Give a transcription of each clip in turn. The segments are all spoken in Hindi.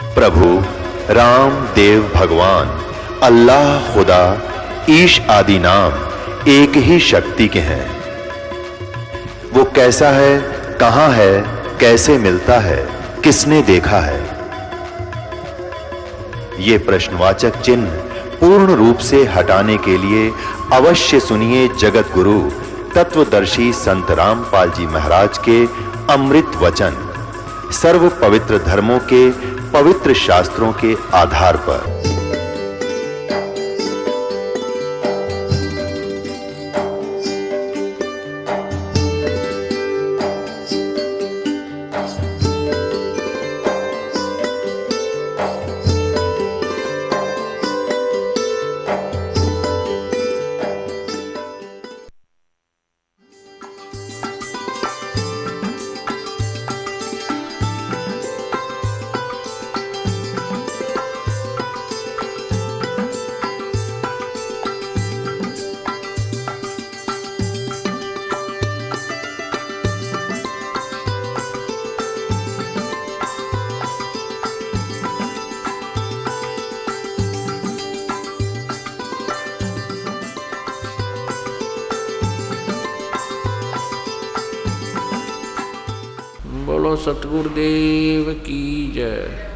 प्रभु राम देव भगवान अल्लाह खुदा ईश आदि नाम एक ही शक्ति के हैं। वो कैसा है, कहां है, कैसे मिलता है, किसने देखा है? ये प्रश्नवाचक चिन्ह पूर्ण रूप से हटाने के लिए अवश्य सुनिए जगत गुरु तत्वदर्शी संत रामपाल जी महाराज के अमृत वचन सर्व पवित्र धर्मों के पवित्र शास्त्रों के आधार पर। बोलो सतगुरुदेव की जय।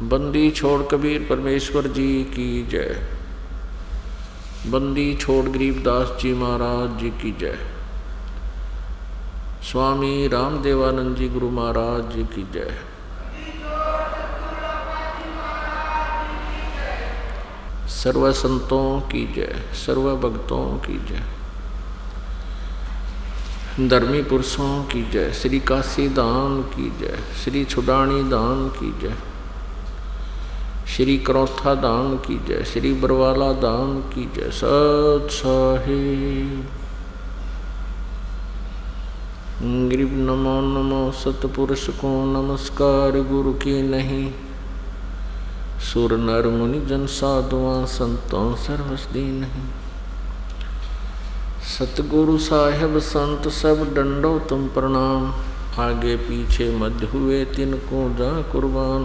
बंदी छोड़ कबीर परमेश्वर जी की जय। बंदी छोड़ गरीबदास जी महाराज जी की जय। स्वामी रामदेवानंद जी गुरु महाराज जी की जय। सर्व संतों की जय, सर्व भक्तों की जय, धर्मी पुरुषों की जय, श्री काशी धाम की जय, श्री छुडानी धाम की जय, श्री करौथा धाम की जय, श्री बरवाला धाम की जय। सत साहिब गरीब नमो नमो सतपुरुष को नमस्कार गुरु की नहीं। सुर नर मुनि जन साधुआं संतों सर्वसदी नहीं। सतगुरु साहेब संत सब डंडो तुम प्रणाम। आगे पीछे मध्य हुए तिनको जा कुर्बान।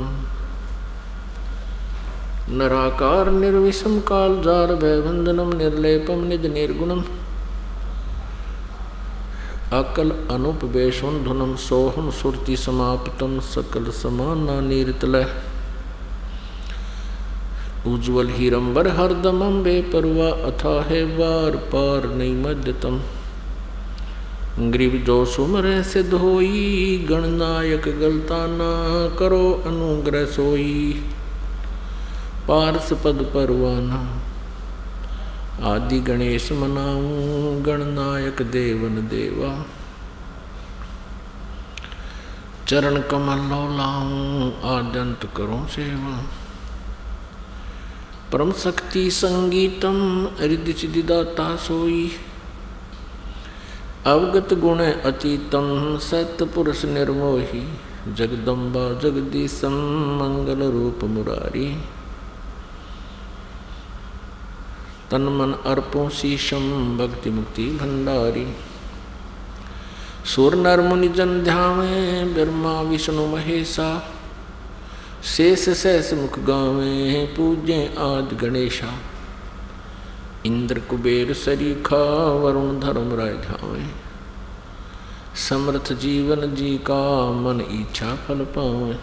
नराकार निर्विषम काल जार भयबंधनम निर्लेपम निज निर्गुणम। अकल अनुपवेशोन धुनम सोहम सुरति समाप्तम सकल समाना नीरतलय। उज्ज्वल हीरंबर हरदमम बेपरवा अथाह बार पार नहीं मध्यतम। ग्रीव जो सुमरे सिद्ध होई गणनायक गलता ना करो अनुग्रह सोई। पारस पद परवाना आदि गणेश मनाऊं गणनायक देवन देवा। चरण कमल लो लाऊं आद्यंत करो सेवा। परम शक्ति संगीतम हृदय सिद्धिदाता सोई। अवगत गुण अतीतम सत पुरुष निर्मोही। जगदम्बा जगदीशम मंगल रूप मुरारी। तन मन अर्पो शीशम भक्ति मुक्ति भंडारी। सुर नर मुनि जन ध्यावे ब्रह्मा विष्णु महेशा। शेष सहस मुख गावे पूजे आद गणेशा। इंद्र कुबेर सरीखा वरुण धर्म राय ध्यावे। समर्थ जीवन जी का मन इच्छा फल पावे।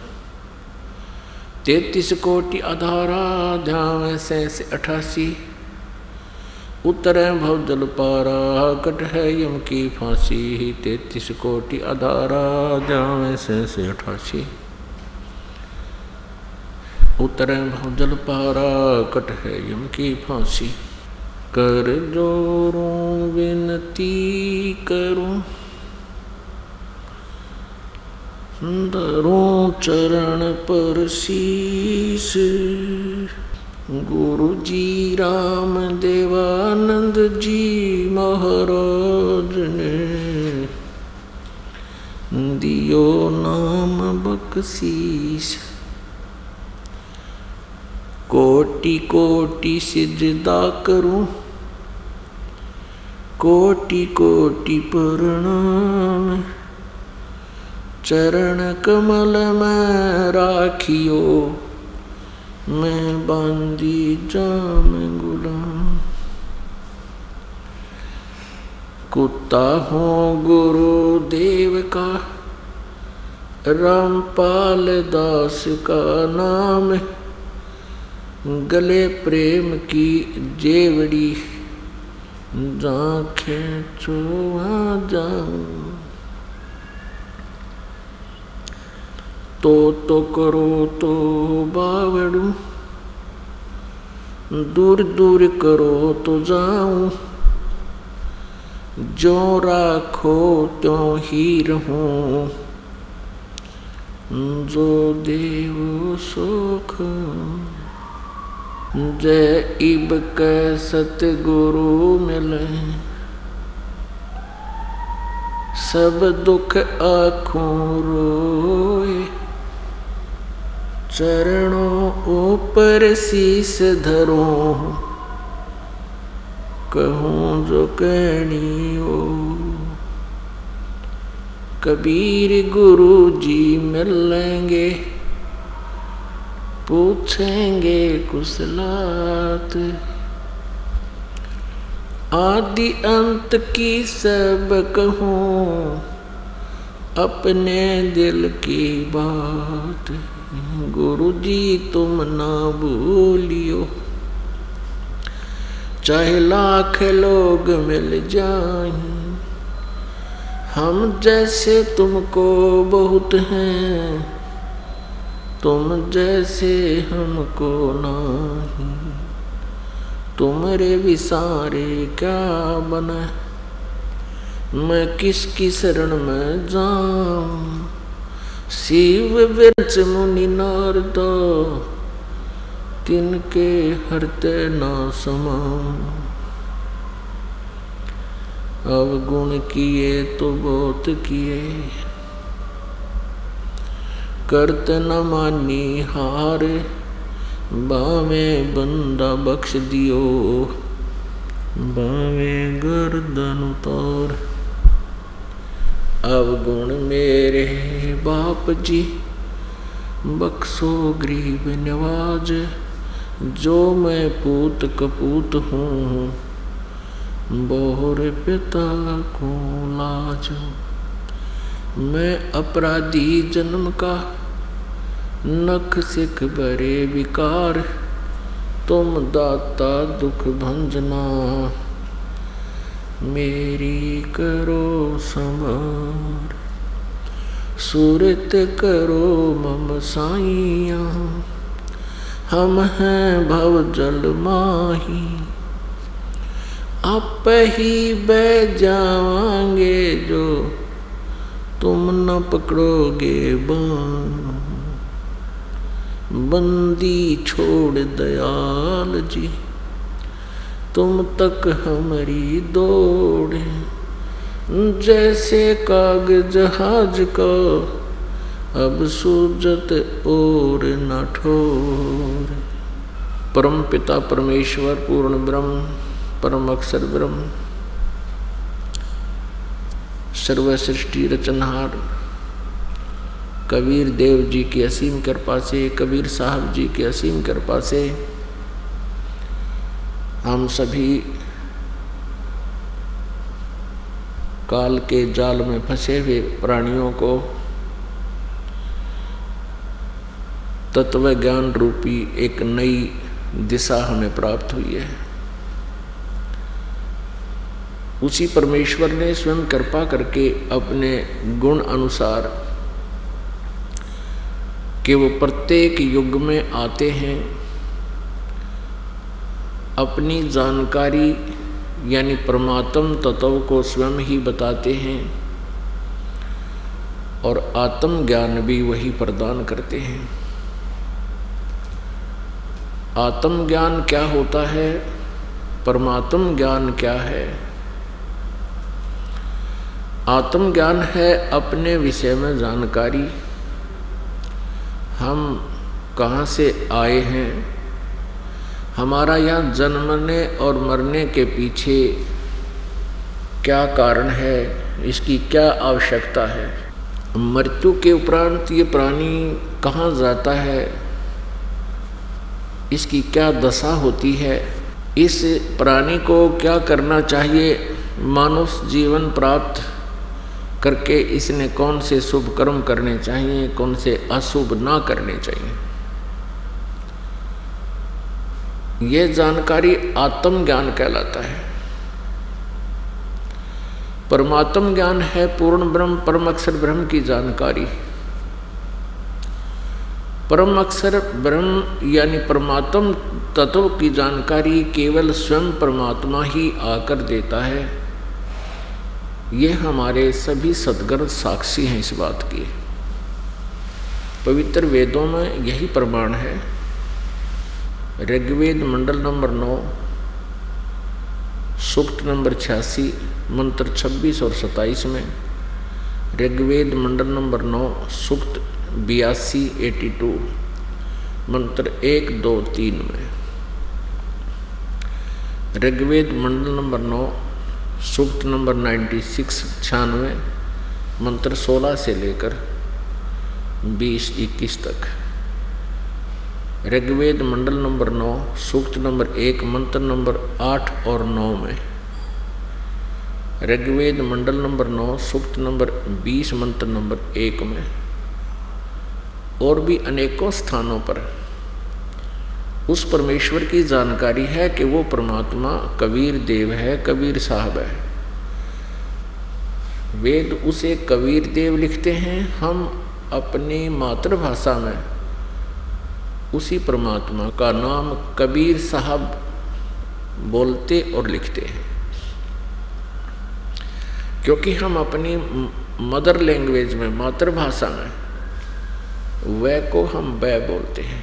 33 कोटि आधारा ध्यावे सहस 88। उतरे भव जल पारा कट है यम की फांसी। 33 कोटि आधारा ध्यावे सहस 88। उतरे भव जल पारा कट है यम की फांसी। कर जोरों विनती करूं धरूं चरण पर शीस। गुरु जी राम देवानंद जी महाराज ने दियो नाम बख्शीश। कोटि कोटि सिजदा करूं कोटि कोटि प्रणाम। चरण कमल में राखियो, मैं बांधी जाम गुलाम। कुत्ता हूँ गुरुदेव का, रामपाल दास का नाम, गले प्रेम की जेवड़ी, जांखें चोआ जाऊं। तो करो तो बावड़ू, दूर दूर करो तो जाऊं, जो राखो त्यों ही रहूं, जो देव सुख। जय इब कै सतगुरु मिले, सब दुख आँखों रोए, चरणों ऊपर शीस धरो, कहूँ जो कहनी हो। कबीर गुरु जी मिलेंगे, पूछेंगे कुशलात, आदि अंत की सब कहूँ, अपने दिल की बात। गुरु जी तुम ना भूलियो, चाहे लाख लोग मिल जाएं, हम जैसे तुमको बहुत हैं, तुम जैसे हमको नहीं। तुम्हारे विसारे क्या बना, मैं किसकी शरण में जाऊं। शिव विरच मुनि नारद, तिनके हरते ना समाऊं। अवगुण किए तो बहुत किए, करत न मानी हार, बावे बंदा बख्श दियो, बावे गर्दन उतार। अवगुण मेरे बाप जी, बख्शो गरीब नवाज, जो मैं पूत कपूत हूँ, बोहर पिता को लाज। मैं अपराधी जन्म का, नख सिख बरे विकार, तुम दाता दुख भंजना, मेरी करो संभार। सूरत करो मम साइया, हम हैं भव जल माही, आप ही बह जावांगे जो, तुम न पकड़ोगे बाण। बंदी छोड़ दयाल जी, तुम तक हमारी दौड़, जैसे काग जहाज का, अब सूजत और न ठोर। परम पिता परमेश्वर पूर्ण ब्रह्म, परम अक्षर ब्रह्म, सर्व सृष्टि रचनहार कबीर देव जी की असीम कृपा से, कबीर साहब जी की असीम कृपा से हम सभी काल के जाल में फंसे हुए प्राणियों को तत्व ज्ञान रूपी एक नई दिशा हमें प्राप्त हुई है। उसी परमेश्वर ने स्वयं कृपा करके अपने गुण अनुसार कि वो प्रत्येक युग में आते हैं, अपनी जानकारी यानी परमात्म तत्व को स्वयं ही बताते हैं और आत्म ज्ञान भी वही प्रदान करते हैं। आत्म ज्ञान क्या होता है, परमात्म ज्ञान क्या है? आत्म ज्ञान है अपने विषय में जानकारी, हम कहाँ से आए हैं, हमारा यहाँ जन्मने और मरने के पीछे क्या कारण है, इसकी क्या आवश्यकता है। मृत्यु के उपरांत ये प्राणी कहाँ जाता है, इसकी क्या दशा होती है, इस प्राणी को क्या करना चाहिए, मानुष जीवन प्राप्त करके इसने कौन से शुभ कर्म करने चाहिए, कौन से अशुभ ना करने चाहिए, ये जानकारी आत्म ज्ञान कहलाता है। परमात्म ज्ञान है पूर्ण ब्रह्म, परम अक्षर ब्रह्म की जानकारी। परम अक्षर ब्रह्म यानी परमात्म तत्व की जानकारी केवल स्वयं परमात्मा ही आकर देता है। ये हमारे सभी सद्गुरु साक्षी हैं इस बात की। पवित्र वेदों में यही प्रमाण है। ऋग्वेद मंडल नंबर 9 सूक्त नंबर 86 मंत्र 26 और 27 में, ऋग्वेद मंडल नंबर 9 सूक्त 82 मंत्र 1, 2, 3 में, ऋग्वेद मंडल नंबर 9 सूक्त नंबर 96 मंत्र 16 से लेकर 20-21 तक, ऋग्वेद मंडल नंबर 9 सूक्त नंबर 1 मंत्र नंबर 8 और 9 में, ऋग्वेद मंडल नंबर 9 सूक्त नंबर 20 मंत्र नंबर 1 में, और भी अनेकों स्थानों पर उस परमेश्वर की जानकारी है कि वो परमात्मा कबीर देव है, कबीर साहब है। वेद उसे कबीर देव लिखते हैं, हम अपनी मातृभाषा में उसी परमात्मा का नाम कबीर साहब बोलते और लिखते हैं, क्योंकि हम अपनी मदर लैंग्वेज में, मातृभाषा में वह को हम वह बोलते हैं।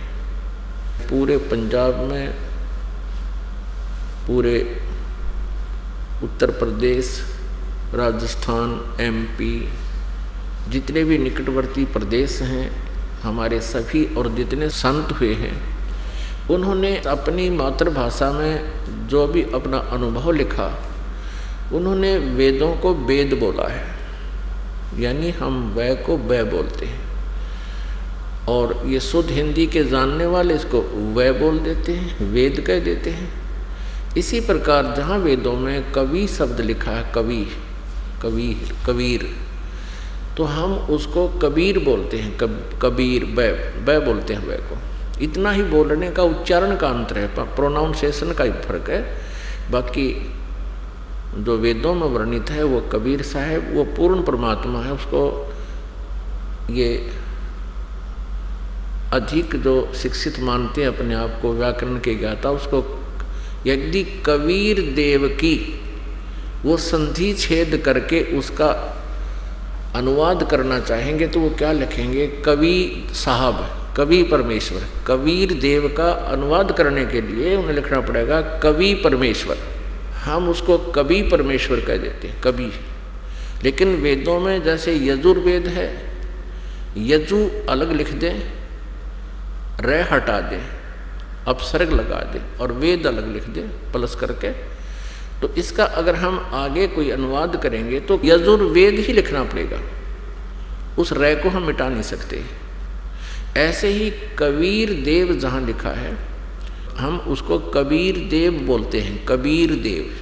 पूरे पंजाब में, पूरे उत्तर प्रदेश, राजस्थान, MP, जितने भी निकटवर्ती प्रदेश हैं हमारे सभी, और जितने संत हुए हैं, उन्होंने अपनी मातृभाषा में जो भी अपना अनुभव लिखा, उन्होंने वेदों को वेद बोला है, यानी हम वह को वह बोलते हैं। और ये शुद्ध हिंदी के जानने वाले इसको वह बोल देते हैं, वेद कह देते हैं। इसी प्रकार जहाँ वेदों में कवि शब्द लिखा है, कवि, कबीर, कबीर, तो हम उसको कबीर बोलते हैं, कबीर, वह बोलते हैं वह को। इतना ही बोलने का, उच्चारण का अंतर है, प्रोनाउंसिएशन का ही फर्क है। बाकी जो वेदों में वर्णित है वो कबीर साहब, वो पूर्ण परमात्मा है। उसको ये अधिक जो शिक्षित मानते हैं अपने आप को, व्याकरण के ज्ञाता, उसको यदि कबीर देव की वो संधि छेद करके उसका अनुवाद करना चाहेंगे तो वो क्या लिखेंगे, कवि साहब, कवि परमेश्वर। कबीर देव का अनुवाद करने के लिए उन्हें लिखना पड़ेगा कवि परमेश्वर। हम उसको कवि परमेश्वर कह देते हैं, कवि। लेकिन वेदों में जैसे यजुर्वेद है, यजु अलग लिख दें, र हटा दें, अपसर्ग लगा दें, और वेद अलग लिख दें प्लस करके, तो इसका अगर हम आगे कोई अनुवाद करेंगे तो यजुर्वेद ही लिखना पड़ेगा, उस र को हम मिटा नहीं सकते। ऐसे ही कबीर देव जहाँ लिखा है, हम उसको कबीर देव बोलते हैं, कबीर देव।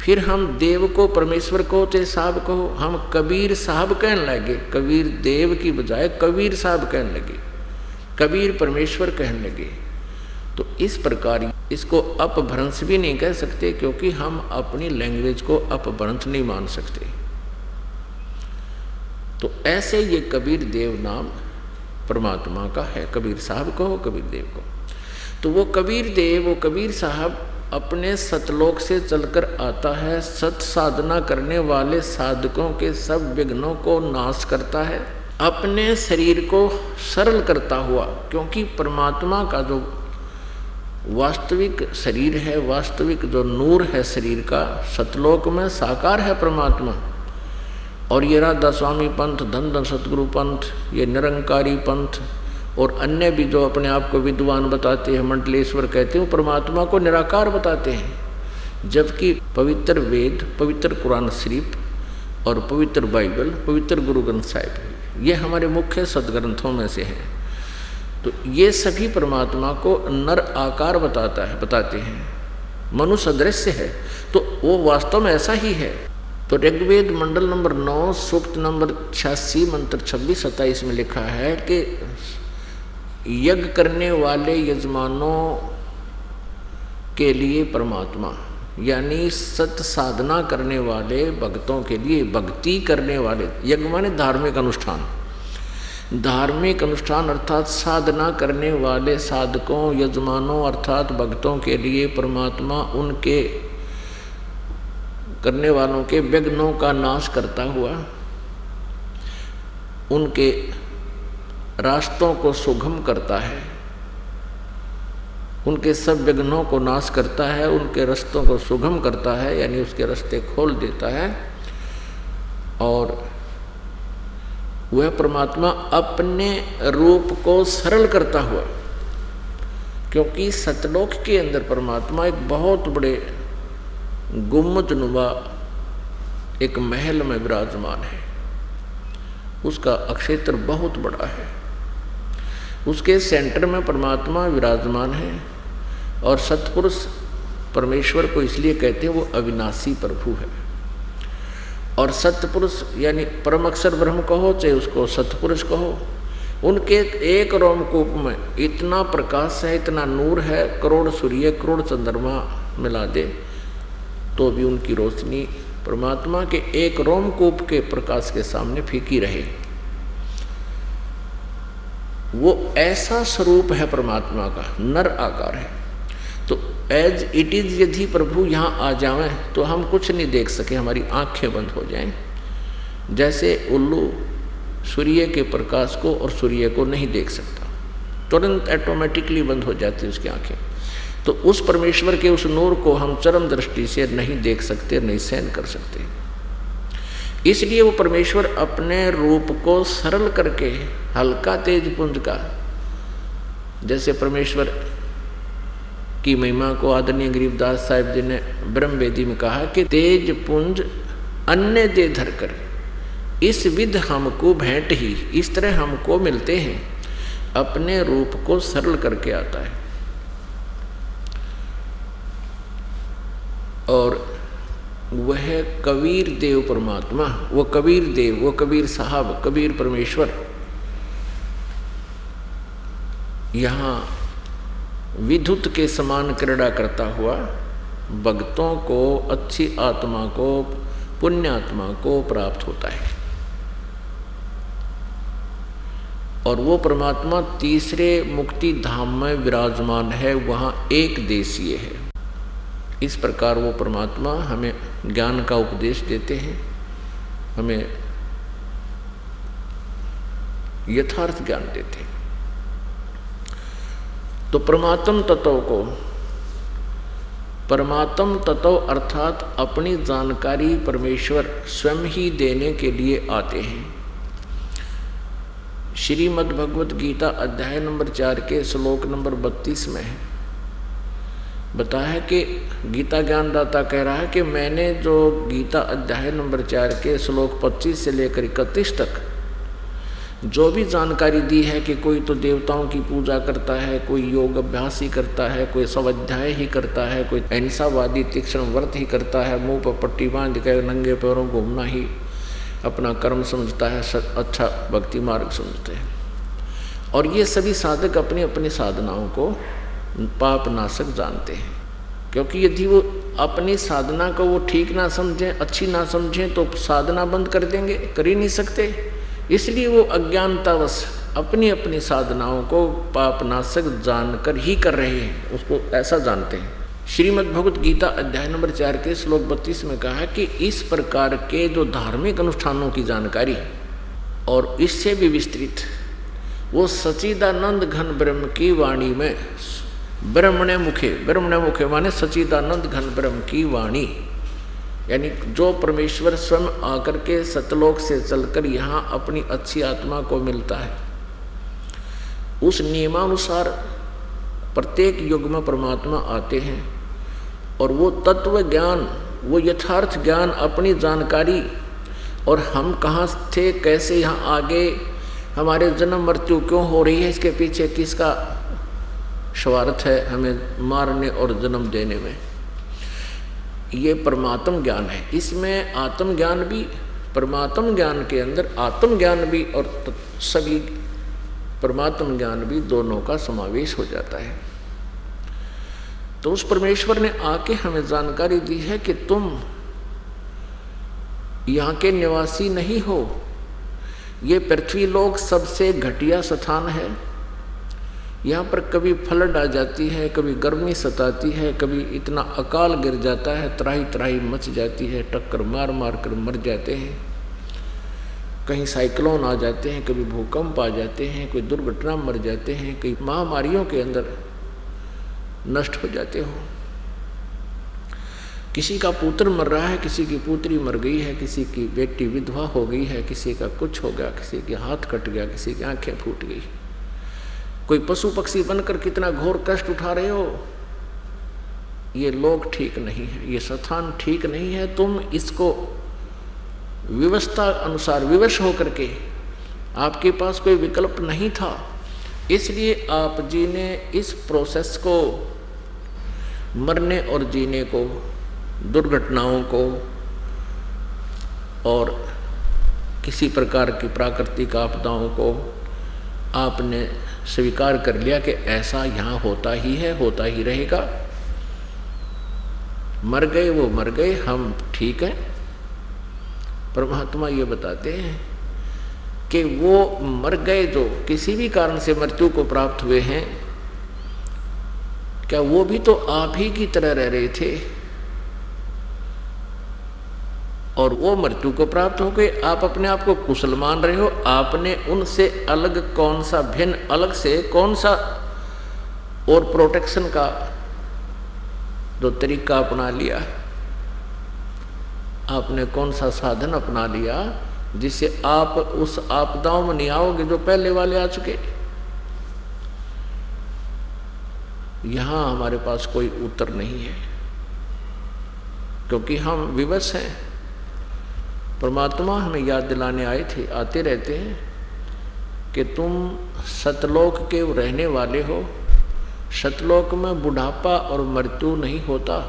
फिर हम देव को, परमेश्वर को, चाहे साहब को, हम कबीर साहब कहने लगे, कबीर देव की बजाय कबीर साहब कहने लगे, कबीर परमेश्वर कहने लगे। तो इस प्रकार इसको अपभ्रंश भी नहीं कह सकते, क्योंकि हम अपनी लैंग्वेज को अपभ्रंश नहीं मान सकते। तो ऐसे ये कबीर देव नाम परमात्मा का है, कबीर साहब को, कबीर देव को। तो वो कबीर देव, वो कबीर साहब अपने सतलोक से चलकर आता है, सत साधना करने वाले साधकों के सब विघ्नों को नाश करता है, अपने शरीर को सरल करता हुआ। क्योंकि परमात्मा का जो वास्तविक शरीर है, वास्तविक जो नूर है शरीर का, सतलोक में साकार है परमात्मा। और ये राधा स्वामी पंथ, धन धन सतगुरु पंथ, ये निरंकारी पंथ और अन्य भी जो अपने आप को विद्वान बताते हैं, मंडलेश्वर कहते हैं, परमात्मा को निराकार बताते हैं। जबकि पवित्र वेद, पवित्र कुरान शरीफ और पवित्र बाइबल, पवित्र गुरु ग्रंथ साहिब, ये हमारे मुख्य सदग्रंथों में से हैं। तो ये सभी परमात्मा को नर आकार बताते हैं, मनुष्य दृश्य है, तो वो वास्तव में ऐसा ही है। तो ऋग्वेद मंडल नंबर 9 सूक्त नंबर 86 मंत्र 26-27 में लिखा है कि यज्ञ करने वाले यजमानों के लिए परमात्मा, यानी सत्य साधना करने वाले भक्तों के लिए, भक्ति करने वाले, यज्ञ माने धार्मिक अनुष्ठान, धार्मिक अनुष्ठान अर्थात साधना करने वाले साधकों, यजमानों अर्थात भक्तों के लिए परमात्मा उनके करने वालों के विघ्नों का नाश करता हुआ उनके रास्तों को सुगम करता है, उनके सब विघ्नों को नाश करता है, उनके रास्तों को सुगम करता है, यानी उसके रास्ते खोल देता है। और वह परमात्मा अपने रूप को सरल करता हुआ, क्योंकि सतलोक के अंदर परमात्मा एक बहुत बड़े गुम्बदनुमा एक महल में विराजमान है, उसका अक्षेत्र बहुत बड़ा है, उसके सेंटर में परमात्मा विराजमान है। और सतपुरुष परमेश्वर को इसलिए कहते हैं वो अविनाशी प्रभु है। और सतपुरुष यानी परम अक्षर ब्रह्म कहो चाहे उसको सतपुरुष कहो, उनके एक रोमकूप में इतना प्रकाश है, इतना नूर है, करोड़ सूर्य करोड़ चंद्रमा मिला दे तो भी उनकी रोशनी परमात्मा के एक रोमकूप के प्रकाश के सामने फीकी रहे। वो ऐसा स्वरूप है परमात्मा का, नर आकार है। तो एज इट इज यदि प्रभु यहाँ आ जाएं तो हम कुछ नहीं देख सके, हमारी आंखें बंद हो जाएं। जैसे उल्लू सूर्य के प्रकाश को और सूर्य को नहीं देख सकता, तुरंत ऑटोमेटिकली बंद हो जाती है उसकी आंखें। तो उस परमेश्वर के उस नूर को हम चरम दृष्टि से नहीं देख सकते, नहीं सहन कर सकते। इसलिए वो परमेश्वर अपने रूप को सरल करके हल्का तेज पुंज का, जैसे परमेश्वर की महिमा को आदरणीय गरीबदास साहिब जी ने ब्रह्म वेदी में कहा कि तेज पुंज अन्य दे धर कर इस विध हमको भेंट ही, इस तरह हमको मिलते हैं, अपने रूप को सरल करके आता है। और वह कबीर देव परमात्मा, वो कबीर देव, वो कबीर साहब, कबीर परमेश्वर यहाँ विद्युत के समान क्रीड़ा करता हुआ भक्तों को, अच्छी आत्मा को, पुण्य आत्मा को प्राप्त होता है। और वो परमात्मा तीसरे मुक्ति धाम में विराजमान है, वहाँ एक देशीय है। इस प्रकार वो परमात्मा हमें ज्ञान का उपदेश देते हैं, हमें यथार्थ ज्ञान देते हैं। तो परमात्म तत्व को, परमात्म तत्व अर्थात अपनी जानकारी परमेश्वर स्वयं ही देने के लिए आते हैं। श्रीमद् भगवत गीता अध्याय नंबर 4 के श्लोक नंबर 32 में है बताया कि गीता ज्ञानदाता कह रहा है कि मैंने जो गीता अध्याय नंबर 4 के श्लोक 25 से लेकर 31 तक जो भी जानकारी दी है कि कोई तो देवताओं की पूजा करता है, कोई योग अभ्यास ही करता है, कोई स्वाध्याय ही करता है, कोई अहिंसावादी तीक्ष्ण व्रत ही करता है, मुंह पर पट्टी बांध कर नंगे पैरों घूमना ही अपना कर्म समझता है, अच्छा भक्ति मार्ग समझते हैं। और ये सभी साधक अपनी अपनी साधनाओं को पाप नाशक जानते हैं, क्योंकि यदि वो अपनी साधना को वो ठीक ना समझें, अच्छी ना समझें तो साधना बंद कर देंगे, कर ही नहीं सकते। इसलिए वो अज्ञानतावश अपनी अपनी साधनाओं को पाप नाशक जानकर ही कर रहे हैं, उसको ऐसा जानते हैं। श्रीमद् भगवत गीता अध्याय नंबर 4 के श्लोक 32 में कहा कि इस प्रकार के जो धार्मिक अनुष्ठानों की जानकारी और इससे भी विस्तृत वो सच्चिदानंद घन ब्रह्म की वाणी में ब्रह्मणे मुखे माने सच्चिदानंद घन ब्रह्म की वाणी, यानी जो परमेश्वर स्वयं आकर के सतलोक से चलकर यहाँ अपनी अच्छी आत्मा को मिलता है, उस नियमानुसार प्रत्येक युग में परमात्मा आते हैं और वो तत्व ज्ञान, वो यथार्थ ज्ञान, अपनी जानकारी और हम कहाँ थे, कैसे यहाँ आगे, हमारे जन्म मृत्यु क्यों हो रही है, इसके पीछे किसका स्वार्थ है हमें मारने और जन्म देने में। ये परमात्म ज्ञान है। इसमें आत्मज्ञान भी, परमात्म ज्ञान के अंदर आत्मज्ञान भी और सभी परमात्म ज्ञान भी, दोनों का समावेश हो जाता है। तो उस परमेश्वर ने आके हमें जानकारी दी है कि तुम यहाँ के निवासी नहीं हो। ये पृथ्वी लोक सबसे घटिया स्थान है। यहाँ पर कभी फ्लड आ जाती है, कभी गर्मी सताती है, कभी इतना अकाल गिर जाता है, त्राही त्राही मच जाती है, टक्कर मार मार कर मर जाते हैं, कहीं साइक्लोन आ जाते हैं, कभी भूकंप आ जाते हैं, कोई दुर्घटना मर जाते हैं, कई महामारियों के अंदर नष्ट हो जाते हो। किसी का पुत्र मर रहा है, किसी की पुत्री मर गई है, किसी की बेटी विधवा हो गई है, किसी का कुछ हो गया, किसी के हाथ कट गया, किसी की आंखें फूट गई। कोई पशु पक्षी बनकर कितना घोर कष्ट उठा रहे हो। ये लोग ठीक नहीं है, ये स्थान ठीक नहीं है। तुम इसको व्यवस्था अनुसार विवश होकर के, आपके पास कोई विकल्प नहीं था, इसलिए आप जी ने इस प्रोसेस को, मरने और जीने को, दुर्घटनाओं को और किसी प्रकार की प्राकृतिक आपदाओं को आपने स्वीकार कर लिया कि ऐसा यहाँ होता ही है, होता ही रहेगा। मर गए वो मर गए, हम ठीक हैं। परमात्मा ये बताते हैं कि वो मर गए जो किसी भी कारण से मृत्यु को प्राप्त हुए हैं, क्या वो भी तो आप ही की तरह रह रहे थे और वो मृत्यु को प्राप्त हो गए। आप अपने आप को कुशल मान रहे हो। आपने उनसे अलग कौन सा भिन्न, अलग से कौन सा और प्रोटेक्शन का जो तरीका अपना लिया, आपने कौन सा साधन अपना लिया जिससे आप उस आपदाओं में नहीं आओगे जो पहले वाले आ चुके। यहां हमारे पास कोई उत्तर नहीं है, क्योंकि हम विवश हैं। परमात्मा हमें याद दिलाने आए थे, आते रहते हैं कि तुम सतलोक के रहने वाले हो। सतलोक में बुढ़ापा और मृत्यु नहीं होता,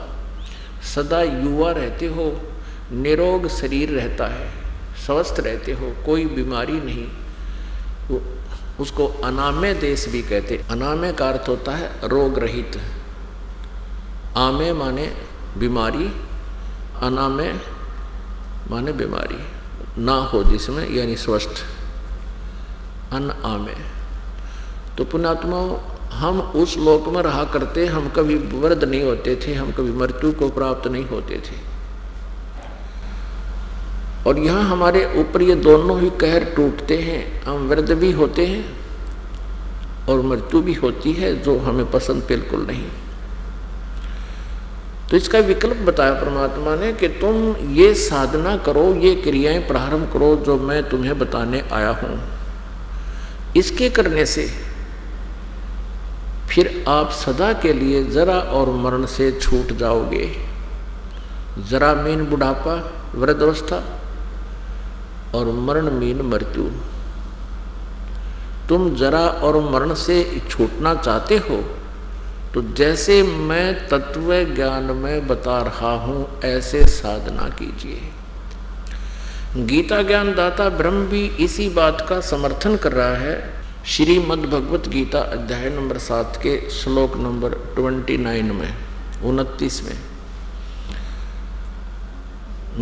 सदा युवा रहते हो, निरोग शरीर रहता है, स्वस्थ रहते हो, कोई बीमारी नहीं। उसको अनामय देश भी कहते। अनामय का अर्थ होता है रोग रहित। आमे माने बीमारी, अनामय माने बीमारी ना हो जिसमें, यानी स्वस्थ, अन आमे। तो पुण्यात्मा, हम उस लोक में रहा करते, हम कभी वृद्ध नहीं होते थे, हम कभी मृत्यु को प्राप्त नहीं होते थे। और यहाँ हमारे ऊपर ये दोनों ही कहर टूटते हैं। हम वृद्ध भी होते हैं और मृत्यु भी होती है, जो हमें पसंद बिल्कुल नहीं। तो इसका विकल्प बताया परमात्मा ने कि तुम ये साधना करो, ये क्रियाएं प्रारंभ करो जो मैं तुम्हें बताने आया हूं। इसके करने से फिर आप सदा के लिए जरा और मरण से छूट जाओगे। जरा मीन बुढ़ापा, वृद्धावस्था, और मरण मीन मृत्यु। तुम जरा और मरण से छूटना चाहते हो तो जैसे मैं तत्व ज्ञान में बता रहा हूं ऐसे साधना कीजिए। गीता ज्ञान दाता ब्रह्म भी इसी बात का समर्थन कर रहा है। श्रीमद् भगवत गीता अध्याय नंबर 7 के श्लोक नंबर 29 में, 29 में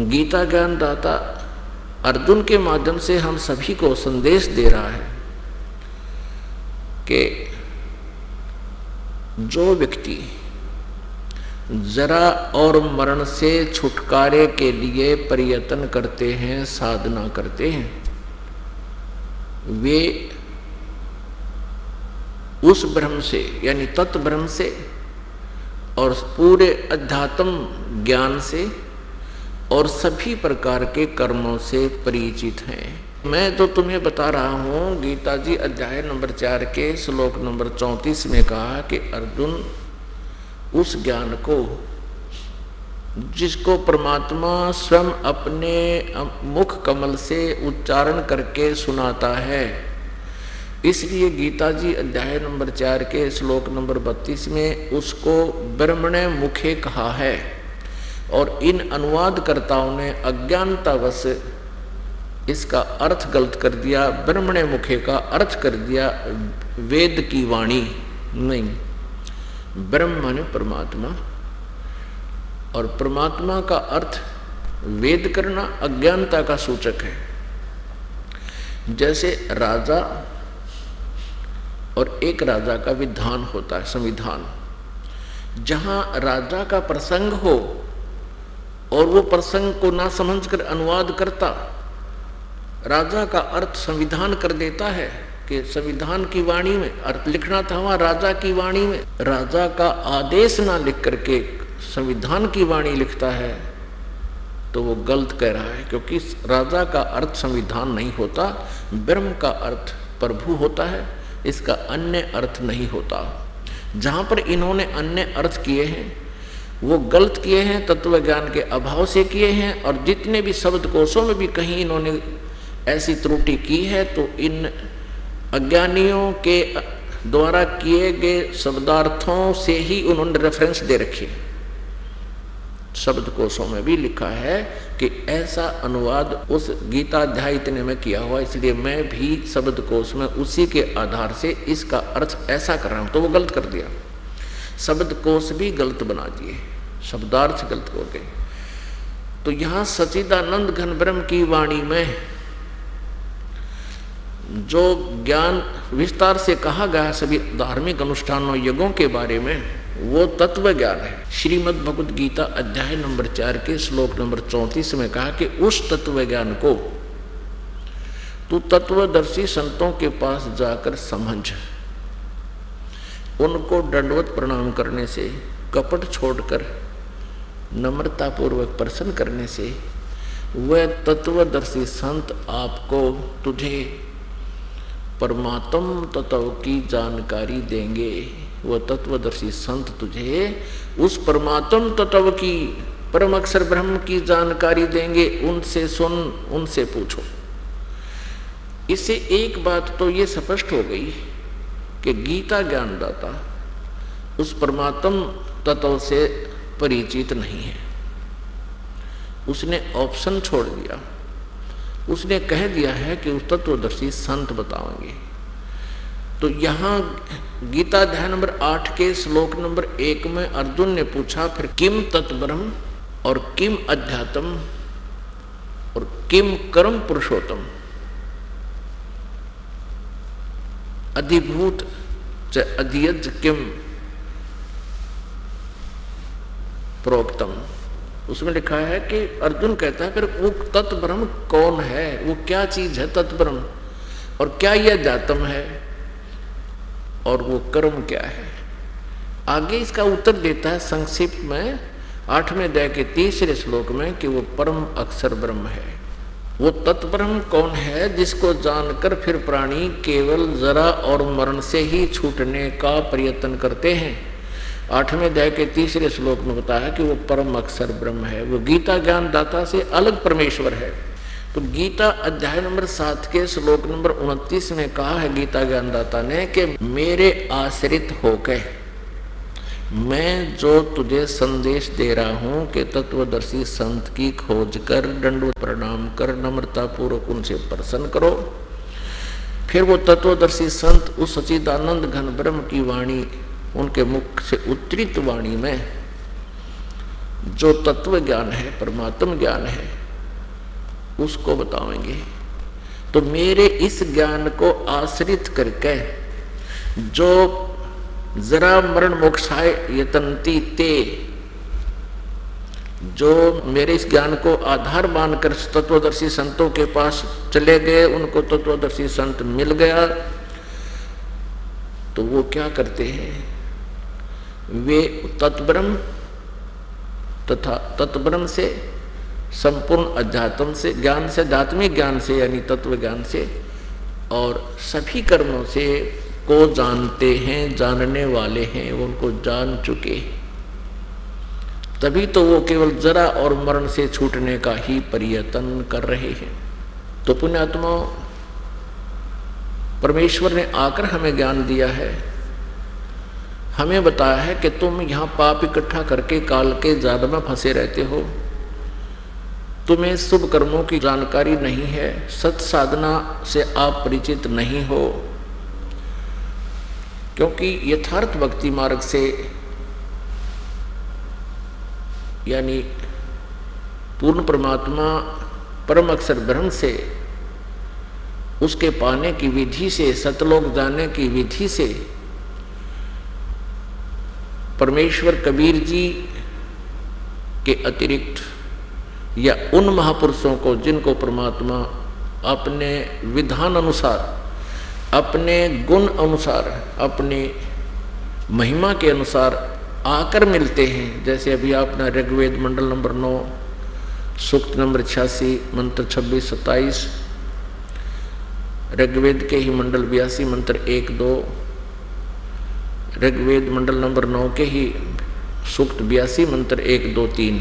गीता ज्ञान दाता अर्जुन के माध्यम से हम सभी को संदेश दे रहा है कि जो व्यक्ति जरा और मरण से छुटकारे के लिए प्रयत्न करते हैं, साधना करते हैं, वे उस ब्रह्म से यानी तत्व ब्रह्म से और पूरे अध्यात्म ज्ञान से और सभी प्रकार के कर्मों से परिचित हैं। मैं तो तुम्हें बता रहा हूँ, गीता जी अध्याय नंबर 4 के श्लोक नंबर 34 में कहा कि अर्जुन उस ज्ञान को जिसको परमात्मा स्वयं अपने मुख कमल से उच्चारण करके सुनाता है। इसलिए गीता जी अध्याय नंबर 4 के श्लोक नंबर 32 में उसको ब्रह्मणे मुखे कहा है। और इन अनुवादकर्ताओं ने अज्ञानतावश इसका अर्थ गलत कर दिया। ब्रह्मणे मुखे का अर्थ कर दिया वेद की वाणी। नहीं, ब्रह्म माने परमात्मा, और परमात्मा का अर्थ वेद करना अज्ञानता का सूचक है। जैसे राजा और एक राजा का विधान होता है, संविधान। जहां राजा का प्रसंग हो और वो प्रसंग को ना समझकर अनुवाद करता, राजा का अर्थ संविधान कर देता है कि संविधान की वाणी में अर्थ लिखना था, वहां राजा की वाणी में राजा का आदेश ना लिख करके संविधान की वाणी लिखता है, तो वो गलत कह रहा है। क्योंकि राजा का अर्थ संविधान नहीं होता, ब्रह्म का अर्थ प्रभु होता है, इसका अन्य अर्थ नहीं होता। जहाँ पर इन्होंने अन्य अर्थ किए हैं वो गलत किए हैं, तत्व ज्ञान के अभाव से किए हैं। और जितने भी शब्द कोशों में भी कहीं इन्होंने ऐसी त्रुटि की है तो इन अज्ञानियों के द्वारा किए गए शब्दार्थों से ही उन्होंने रेफरेंस दे रखे। शब्द कोशों में भी लिखा है कि ऐसा अनुवाद उस गीता अध्याय इतने में किया हुआ, इसलिए मैं भी शब्द कोश में उसी के आधार से इसका अर्थ ऐसा कर रहा हूं। तो वो गलत कर दिया, शब्द कोश भी गलत बना दिए, शब्दार्थ गलत हो गए। तो यहां सच्चिदानंद घन ब्रह्म की वाणी में जो ज्ञान विस्तार से कहा गया सभी धार्मिक अनुष्ठानों यज्ञों के बारे में, वो तत्व ज्ञान है। श्रीमद् भगवद गीता अध्याय नंबर 4 के श्लोक नंबर 34 में कहा कि उस तत्व ज्ञान को तू तत्वदर्शी संतों के पास जाकर समझ। उनको दंडवत प्रणाम करने से, कपट छोड़कर नम्रता पूर्वक प्रसन्न करने से वह तत्वदर्शी संत आपको तुझे परमात्म तत्व की जानकारी देंगे। वह तत्वदर्शी संत तुझे उस परमात्म तत्व की, परम अक्षर ब्रह्म की जानकारी देंगे। उनसे सुन, उनसे पूछो। इससे एक बात तो ये स्पष्ट हो गई कि गीता ज्ञानदाता उस परमात्म तत्व से परिचित नहीं है। उसने ऑप्शन छोड़ दिया, उसने कह दिया है कि उस तत्वदर्शी संत बताएंगे। तो यहाँ गीता अध्याय नंबर 8 के श्लोक नंबर 1 में अर्जुन ने पूछा, फिर किम तत्ब्रह्म और किम अध्यात्म और किम कर्म पुरुषोत्तम अधिभूत च अधियज किम प्रोक्तम। उसमें लिखा है कि अर्जुन कहता है फिर वो तत्ब्रह्म कौन है, वो क्या चीज है तत्ब्रह्म, और क्या यह अध्यात्म है, और वो कर्म क्या है। आगे इसका उत्तर देता है संक्षिप्त में 8वें अध्याय के 3रे श्लोक में कि वो परम अक्षर ब्रह्म है। वो तत्ब्रह्म कौन है जिसको जानकर फिर प्राणी केवल जरा और मरण से ही छूटने का प्रयत्न करते हैं। 8वें अध्याय के 3रे श्लोक में बताया कि वो परम अक्षर ब्रह्म है, वो गीता ज्ञान दाता से अलग परमेश्वर है। तो गीता अध्याय नंबर 7 के श्लोक नंबर 29 में कहा है गीता ज्ञानदाता ने कि मेरे आश्रित होकर मैं जो तुझे संदेश दे रहा हूं कि तत्वदर्शी संत की खोज कर, दंडवत प्रणाम कर, नम्रता पूर्वक उनसे प्रसन्न करो। फिर वो तत्वदर्शी संत उस सच्चिदानंद घन ब्रह्म की वाणी, उनके मुख से उच्चरित वाणी में जो तत्व ज्ञान है, परमात्म ज्ञान है, उसको बताएंगे। तो मेरे इस ज्ञान को आश्रित करके जो जरा मरण मोक्षाय यतन्ति ते, जो मेरे इस ज्ञान को आधार मानकर तत्वदर्शी संतों के पास चले गए, उनको तत्वदर्शी संत मिल गया, तो वो क्या करते हैं, वे तत्ब्रह्म तथा तत्ब्रह्म से संपूर्ण अध्यात्म से ज्ञान से, आध्यात्मिक ज्ञान से यानी तत्व ज्ञान से और सभी कर्मों से को जानते हैं, जानने वाले हैं, उनको जान चुके। तभी तो वो केवल जरा और मरण से छूटने का ही प्रयत्न कर रहे हैं। तो पुण्यात्मा, परमेश्वर ने आकर हमें ज्ञान दिया है, हमें बताया है कि तुम यहाँ पाप इकट्ठा करके काल के जाल में फंसे रहते हो, तुम्हें शुभ कर्मों की जानकारी नहीं है, सत साधना से आप परिचित नहीं हो, क्योंकि यथार्थ भक्ति मार्ग से यानी पूर्ण परमात्मा परम अक्षर ब्रह्म से, उसके पाने की विधि से, सतलोक जाने की विधि से परमेश्वर कबीर जी के अतिरिक्त या उन महापुरुषों को जिनको परमात्मा अपने विधान अनुसार, अपने गुण अनुसार, अपनी महिमा के अनुसार आकर मिलते हैं। जैसे अभी आपने ऋग्वेद मंडल नंबर 9 सूक्त नंबर 86 मंत्र 26-27, ऋग्वेद के ही मंडल 82 मंत्र 1-2, ऋग्वेद मंडल नंबर 9 के ही सूक्त 82 मंत्र 1-2-3,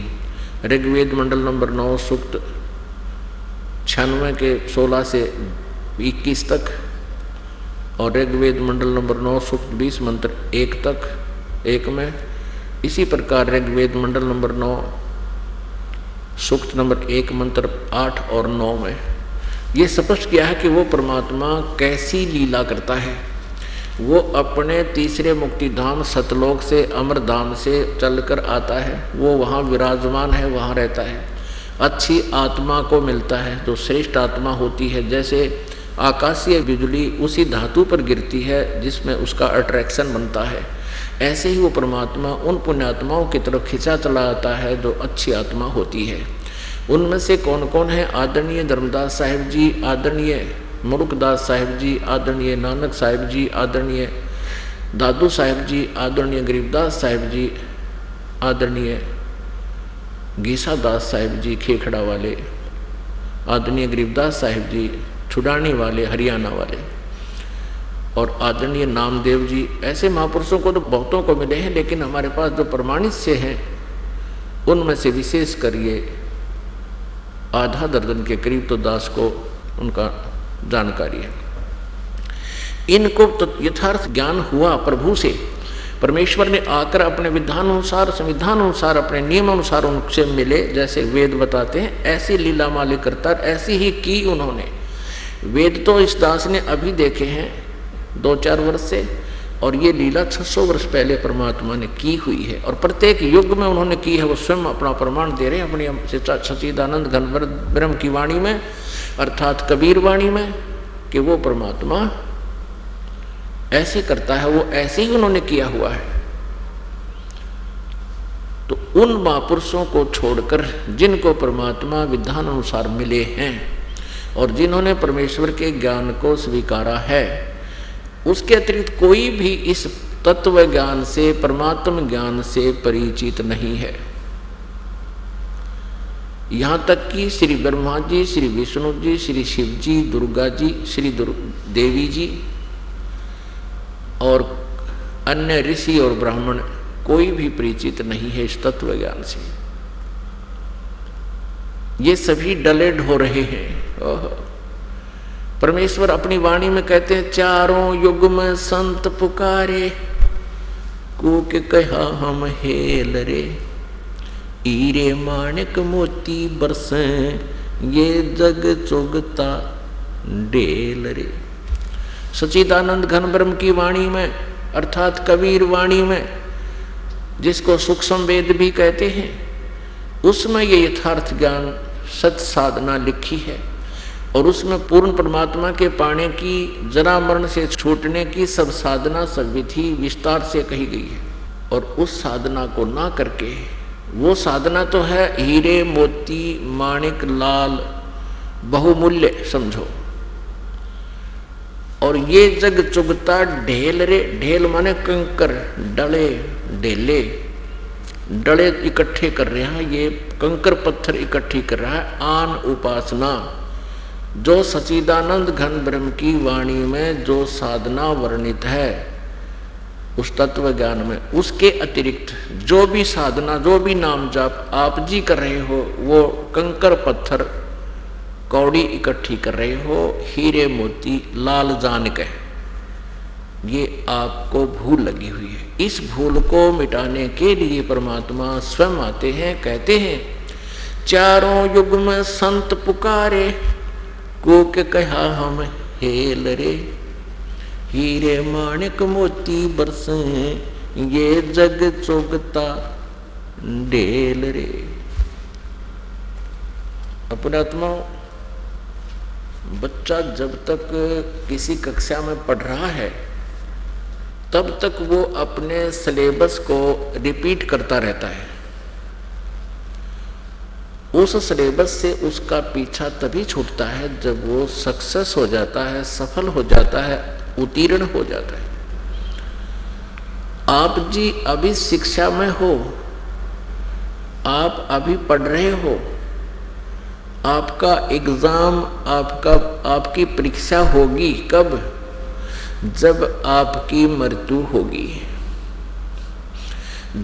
ऋग्वेद मंडल नंबर 9 सूक्त 96 के 16 से 21 तक, और ऋग्वेद मंडल नंबर 9 सूक्त 20 मंत्र 1 तक 1 में। इसी प्रकार ऋग्वेद मंडल नंबर 9 सूक्त नंबर 1 मंत्र 8 और 9 में ये स्पष्ट किया है कि वो परमात्मा कैसी लीला करता है। वो अपने तीसरे मुक्ति धाम सतलोक से, अमर धाम से चलकर आता है, वो वहाँ विराजमान है, वहाँ रहता है, अच्छी आत्मा को मिलता है जो श्रेष्ठ आत्मा होती है। जैसे आकाशीय बिजली उसी धातु पर गिरती है जिसमें उसका अट्रैक्शन बनता है, ऐसे ही वो परमात्मा उन पुण्यात्माओं की तरफ खिंचा चला आता है जो अच्छी आत्मा होती है। उनमें से कौन कौन है? आदरणीय धर्मदास साहिब जी, आदरणीय मुरुखदास साहिब जी, आदरणीय नानक साहिब जी, आदरणीय दादू साहिब जी, आदरणीय गरीबदास साहिब जी, आदरणीय गीसा दास साहिब जी खेखड़ा वाले, आदरणीय गरीबदास साहिब जी छुड़ानी वाले हरियाणा वाले, और आदरणीय नामदेव जी। ऐसे महापुरुषों को तो बहुतों को मिले हैं, लेकिन हमारे पास जो प्रमाणित से हैं उनमें से विशेष कर ये आधा दर्जन के करीब तो दास को उनका जानकारी है। इनको तो यथार्थ ज्ञान हुआ प्रभु से, परमेश्वर ने आकर अपने विधान अनुसार, संविधान अनुसार, अपने नियम अनुसार उनसे मिले। जैसे वेद बताते हैं ऐसी लीला मालिक करता, ऐसी ही की उन्होंने। वेद तो इस दास ने अभी देखे हैं 2-4 वर्ष से, और ये लीला 600 वर्ष पहले परमात्मा ने की हुई है, और प्रत्येक युग में उन्होंने की है। वो स्वयं अपना प्रमाण दे रहे हैं अपनी सच्चिदानंद घन ब्रह्म की वाणी में, अर्थात कबीर वाणी में, कि वो परमात्मा ऐसे करता है, वो ऐसे ही उन्होंने किया हुआ है। तो उन महापुरुषों को छोड़कर जिनको परमात्मा विधान अनुसार मिले हैं और जिन्होंने परमेश्वर के ज्ञान को स्वीकारा है, उसके अतिरिक्त कोई भी इस तत्व ज्ञान से, परमात्म ज्ञान से परिचित नहीं है। यहाँ तक कि श्री ब्रह्मा जी, श्री विष्णु जी, श्री शिव जी, दुर्गा जी, श्री देवी जी और अन्य ऋषि और ब्राह्मण कोई भी परिचित नहीं है इस तत्व ज्ञान से। ये सभी डलेड हो रहे हैं। परमेश्वर अपनी वाणी में कहते हैं, चारों युग में संत पुकारे, कूक कहा हम हेल रे, हीरे माणिक मोती बरसे, ये जग चुगता ढेल रे। सच्चिदानंद घन ब्रह्म की वाणी में, अर्थात कबीर वाणी में, जिसको सूक्ष्म वेद भी कहते हैं, उसमें ये यथार्थ ज्ञान सत साधना लिखी है, और उसमें पूर्ण परमात्मा के पाने की, जरा मरण से छूटने की सब साधना, सब विधि विस्तार से कही गई है। और उस साधना को ना करके, वो साधना तो है हीरे मोती माणिक लाल बहुमूल्य समझो, और ये जग चुगता ढेल रे। ढेल माने कंकर, डले ढेले, डले इकट्ठे कर रहा है, ये कंकर पत्थर इकट्ठी कर रहा है। आन उपासना, जो सच्चिदानंद घन ब्रह्म की वाणी में जो साधना वर्णित है, उस तत्व ज्ञान में। उसके अतिरिक्त जो भी साधना, जो भी नाम जाप आप जी कर रहे हो, वो कंकर पत्थर कौड़ी इकट्ठी कर रहे हो, हीरे मोती लाल जान के, ये आपको भूल लगी हुई है। इस भूल को मिटाने के लिए परमात्मा स्वयं आते हैं, कहते हैं चारों युग में संत पुकारे, को के कहा हम हेल रे, हीरे माणिक मोती बरसे, ये जग चुगता ढेल रे। अपनात्मा बच्चा जब तक किसी कक्षा में पढ़ रहा है तब तक वो अपने सिलेबस को रिपीट करता रहता है। उस सिलेबस से उसका पीछा तभी छूटता है जब वो सक्सेस हो जाता है, सफल हो जाता है, उत्तीर्ण हो जाता है। आप जी अभी शिक्षा में हो, आप अभी पढ़ रहे हो, आपका एग्जाम, आपकी परीक्षा होगी कब? जब आपकी मृत्यु होगी।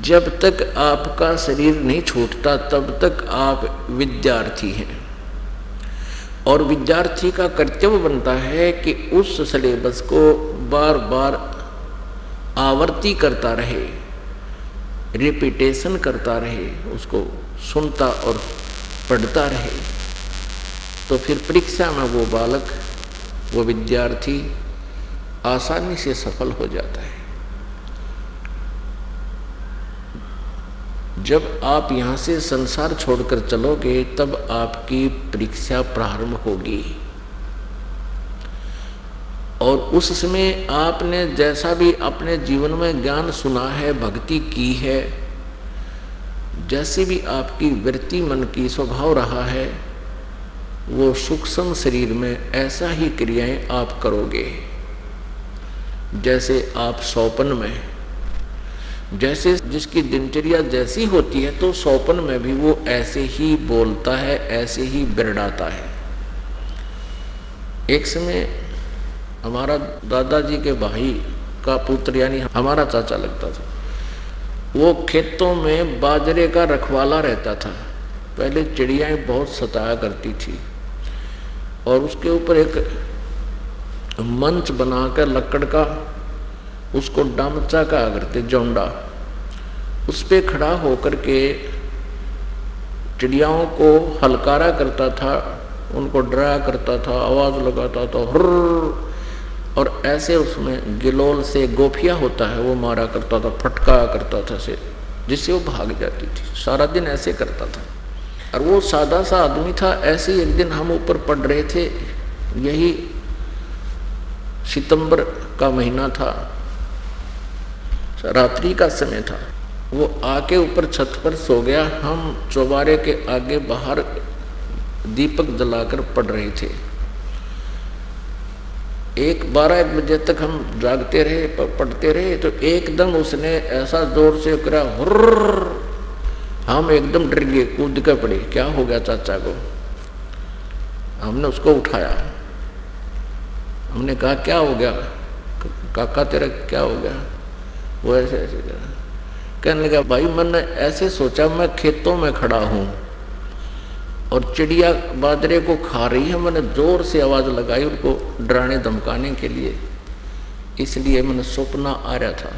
जब तक आपका शरीर नहीं छूटता तब तक आप विद्यार्थी हैं, और विद्यार्थी का कर्तव्य बनता है कि उस सिलेबस को बार बार आवर्ती करता रहे, रिपीटेशन करता रहे, उसको सुनता और पढ़ता रहे। तो फिर परीक्षा में वो बालक, वो विद्यार्थी आसानी से सफल हो जाता है। जब आप यहाँ से संसार छोड़कर चलोगे तब आपकी परीक्षा प्रारंभ होगी, और उस समय आपने जैसा भी अपने जीवन में ज्ञान सुना है, भक्ति की है, जैसे भी आपकी वृत्ति मन की स्वभाव रहा है, वो सूक्ष्म शरीर में ऐसा ही क्रियाएं आप करोगे। जैसे आप सौपन में, जैसे जिसकी दिनचर्या जैसी होती है तो सौपन में भी वो ऐसे ही बोलता है, ऐसे ही बिरड़ाता है। एक समय हमारा दादाजी के भाई का पुत्र, यानी हमारा चाचा लगता था, वो खेतों में बाजरे का रखवाला रहता था। पहले चिड़ियाएं बहुत सताया करती थी, और उसके ऊपर एक मंच बनाकर लकड़ का, उसको डामचा कहा करते, जौंडा, उस पे खड़ा होकर के चिड़ियाओं को हलकारा करता था, उनको डराया करता था, आवाज़ लगाता था, हुर्र, और ऐसे उसमें गिलोल से गोफिया होता है वो मारा करता था, फटका करता था से, जिससे वो भाग जाती थी। सारा दिन ऐसे करता था, और वो सादा सा आदमी था। ऐसे एक दिन हम ऊपर पढ़ रहे थे, यही सितंबर का महीना था, रात्रि का समय था। वो आके ऊपर छत पर सो गया, हम चौबारे के आगे बाहर दीपक जलाकर पढ़ रहे थे। 12-1 बजे तक हम जागते रहे, पढ़ते रहे, तो एकदम उसने ऐसा जोर से करा, हुर्र, हम एकदम डर गए, कूद के पड़े, क्या हो गया चाचा को। हमने उसको उठाया, हमने कहा क्या हो गया काका, तेरा क्या हो गया? वो ऐसे ऐसे कहने लगा, भाई मैंने ऐसे सोचा, मैं खेतों में खड़ा हूँ और चिड़िया बाजरे को खा रही है, मैंने जोर से आवाज़ लगाई उनको डराने धमकाने के लिए, इसलिए मैंने सपना आ रहा था।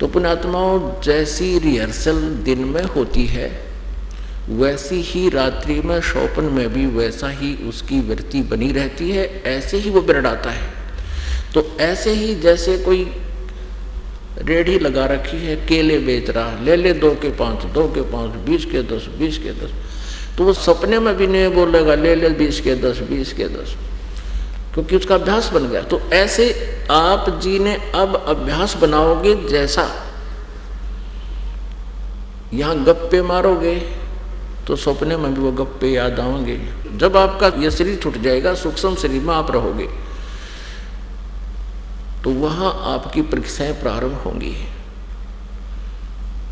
तो पुण्यात्माओं, जैसी रिहर्सल दिन में होती है वैसी ही रात्रि में स्वप्न में भी वैसा ही उसकी वृत्ति बनी रहती है, ऐसे ही वो बिरड़ाता है। तो ऐसे ही जैसे कोई रेढ़ी लगा रखी है, केले बेच रहा है, ले 2 के 5, 2 के 5, 20 के 10, 20 के 10, तो वो सपने में भी नहीं बोलेगा ले 20 के 10, 20 के 10, क्योंकि उसका अभ्यास बन गया। तो ऐसे आप जी ने अब अभ्यास बनाओगे, जैसा यहाँ गप्पे मारोगे तो सपने में भी वो गप्पे याद आएंगे। जब आपका यह शरीर छूट जाएगा, सूक्ष्म शरीर में आप रहोगे, तो वहां आपकी परीक्षाएं प्रारंभ होंगी।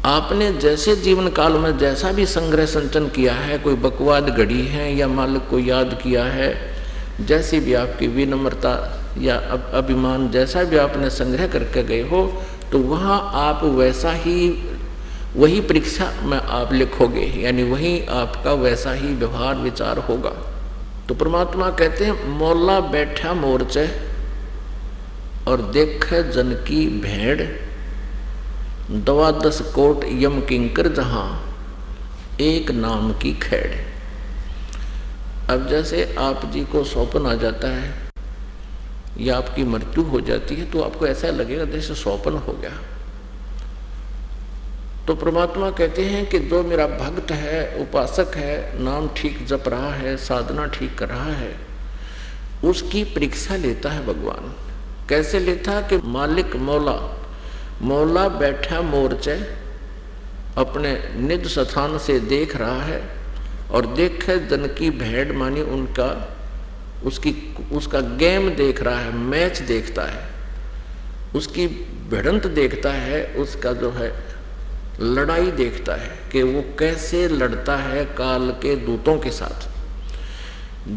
आपने जैसे जीवन काल में जैसा भी संग्रह संचन किया है, कोई बकवाद घड़ी है या मालिक को याद किया है, जैसी भी आपकी विनम्रता या अभिमान जैसा भी आपने संग्रह करके गए हो, तो वहाँ आप वैसा ही वही परीक्षा में आप लिखोगे, यानी वही आपका वैसा ही व्यवहार विचार होगा। तो परमात्मा कहते हैं मौला बैठा मोर्चे और देखे जन की भेड़, 12 कोट यम किंकर जहाँ एक नाम की खेड़। अब जैसे आप जी को सौपन आ जाता है या आपकी मृत्यु हो जाती है, तो आपको ऐसा लगेगा जैसे सौपन हो गया। तो परमात्मा कहते हैं कि जो मेरा भक्त है, उपासक है, नाम ठीक जप रहा है, साधना ठीक कर रहा है, उसकी परीक्षा लेता है भगवान। कैसे लेता कि मालिक मौला बैठा मोर्चे अपने निज स्थान से देख रहा है और देखे जन की भेड़, मानी उसका गेम देख रहा है, मैच देखता है, उसकी भिड़ंत देखता है, उसका जो है लड़ाई देखता है कि वो कैसे लड़ता है काल के दूतों के साथ।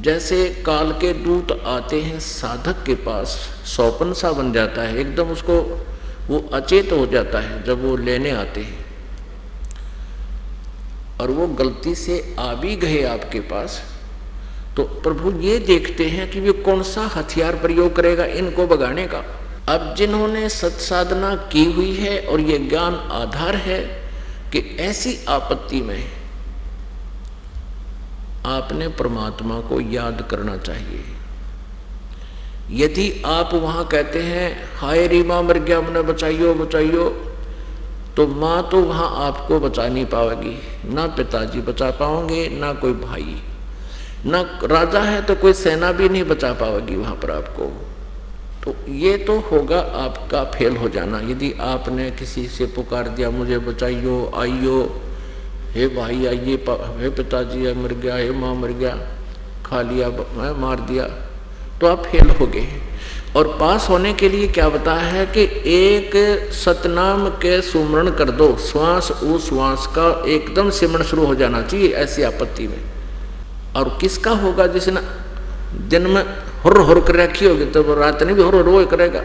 जैसे काल के दूत आते हैं साधक के पास, सौपन सा बन जाता है, एकदम उसको वो अचेत हो जाता है जब वो लेने आते हैं, और वो गलती से आ भी गए आपके पास, तो प्रभु ये देखते हैं कि वे कौन सा हथियार प्रयोग करेगा इनको भगाने का। अब जिन्होंने सत्साधना की हुई है और ये ज्ञान आधार है कि ऐसी आपत्ति में आपने परमात्मा को याद करना चाहिए। यदि आप वहां कहते हैं हाय री मां मर गया, मैंने बचाइयो बचाइयो, तो मां तो वहां आपको बचा नहीं पाएगी, ना पिताजी बचा पाओगे, ना कोई भाई, ना राजा है तो कोई सेना भी नहीं बचा पाएगी वहां पर आपको। तो ये तो होगा आपका फेल हो जाना। यदि आपने किसी से पुकार दिया मुझे बचाइयो, आइयो, हे भाई आइए, हे पिताजी मर गया, हे माँ मर गया, खा लिया, मार दिया, तो आप फेल हो गए। और पास होने के लिए क्या बताया है कि एक सतनाम के सुमरण कर दो, श्वास उस श्वास का एकदम सिमरण शुरू हो जाना चाहिए ऐसी आपत्ति में। और किसका होगा? जिसने दिन में हुर कर रखी होगी तो रात में भी हुर करेगा।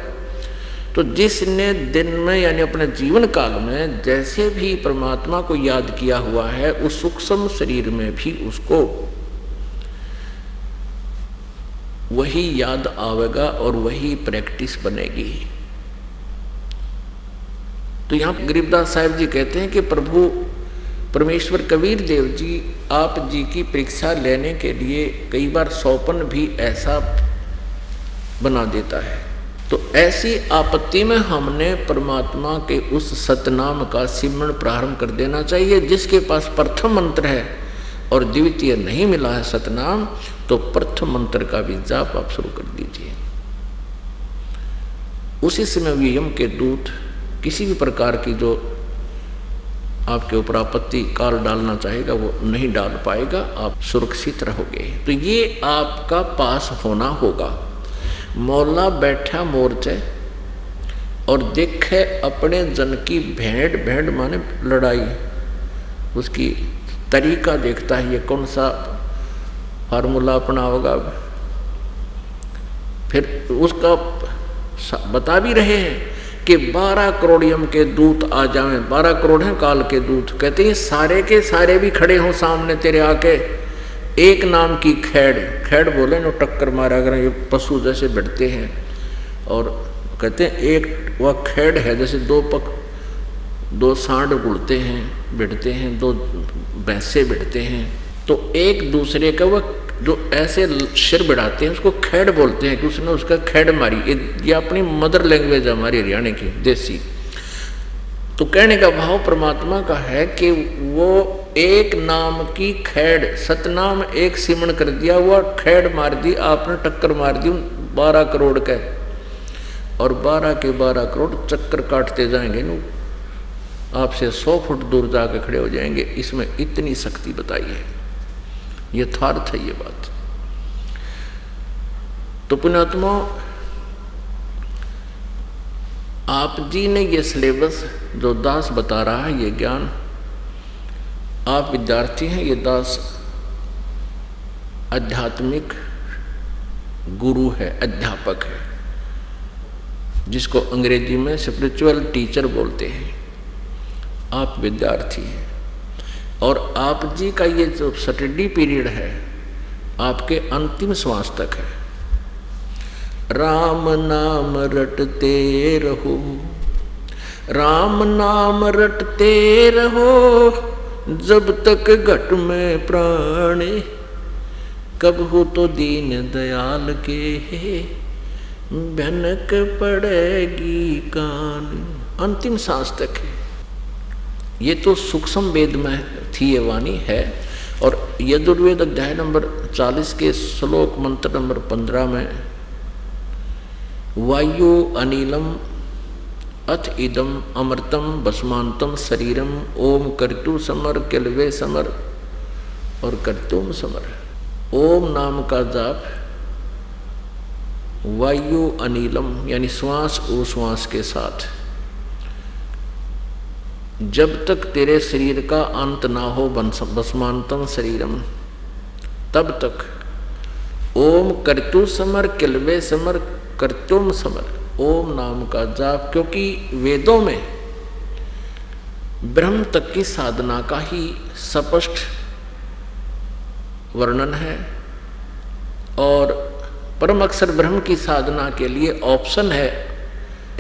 तो जिसने दिन में यानी अपने जीवन काल में जैसे भी परमात्मा को याद किया हुआ है, उस सूक्ष्म शरीर में भी उसको वही याद आवेगा और वही प्रैक्टिस बनेगी। तो यहाँ गरीबदास साहिब जी कहते हैं कि प्रभु परमेश्वर कबीर देव जी आप जी की परीक्षा लेने के लिए कई बार सौपन भी ऐसा बना देता है। तो ऐसी आपत्ति में हमने परमात्मा के उस सतनाम का सिमरण प्रारंभ कर देना चाहिए। जिसके पास प्रथम मंत्र है और द्वितीय नहीं मिला है सतनाम, तो प्रथम मंत्र का भी जाप आप शुरू कर दीजिए। उसी समय भी यम के दूत किसी भी प्रकार की जो आपके ऊपर आपत्ति काल डालना चाहेगा वो नहीं डाल पाएगा, आप सुरक्षित रहोगे। तो ये आपका पास होना होगा। मौला बैठा मोर्चे और देखे अपने जन की भेड़, भेड़ माने लड़ाई, उसकी तरीका देखता है, ये कौन सा फार्मूला अपना होगा। फिर उसका बता भी रहे हैं कि 12 करोड़ यम के दूत आ जाएं। 12 करोड़ हैं काल के दूत। कहते हैं सारे के सारे भी खड़े हों सामने तेरे आके, एक नाम की खेड़, खेड़ बोले ना टक्कर मारा कर, ये पशु जैसे भिड़ते हैं। और कहते हैं एक वह खेड़ है जैसे दो सांड उड़ते हैं, भिड़ते हैं, 2 भैंसे भिड़ते हैं। तो एक दूसरे का वह जो ऐसे सिर बढ़ाते हैं उसको खेड़ बोलते हैं कि उसने उसका खेड़ मारी। ये अपनी मदर लैंग्वेज है हमारी हरियाणा की देसी। तो कहने का भाव परमात्मा का है कि वो एक नाम की खेड़, सतनाम एक सिमरण कर दिया, हुआ खेड़ मार दी आपने, टक्कर मार दी 12 करोड़ के। और 12 के 12 करोड़ चक्कर काटते जाएंगे न, आपसे 100 फुट दूर जाकर खड़े हो जाएंगे। इसमें इतनी शक्ति बताई है, यथार्थ है ये बात। तो पुण्यात्मा, आप जी ने ये सिलेबस जो दास बता रहा है, ये ज्ञान आप विद्यार्थी हैं, ये दास आध्यात्मिक गुरु है, अध्यापक है। जिसको अंग्रेजी में स्पिरिचुअल टीचर बोलते हैं। आप विद्यार्थी हैं और आप जी का ये जो स्टडी पीरियड है आपके अंतिम श्वास तक है। राम नाम रटते रहो, राम नाम रटते रहो, जब तक घट में प्राण, कब हो तो दीन दयाल के भनक पड़ेगी कान। अंतिम सांस तक है। ये तो सूक्ष्म वेद में थी ये वाणी है। और यजुर्वेद अध्याय नंबर 40 के श्लोक मंत्र नंबर 15 में वायु अनिलम अथ इदम अमृतम भस्मांतम शरीरम ओम कर्तु समर किलवे समर और कर्तुम समर। ओम नाम का जाप वायु अनिलम यानी श्वास उश्वास के साथ, जब तक तेरे शरीर का अंत ना हो भस्मांतम शरीरम, तब तक ओम कर्तु समर किलवे समर कर्तुम समर, ओम नाम का जाप। क्योंकि वेदों में ब्रह्म तक की साधना का ही स्पष्ट वर्णन है और परम अक्षर ब्रह्म की साधना के लिए ऑप्शन है।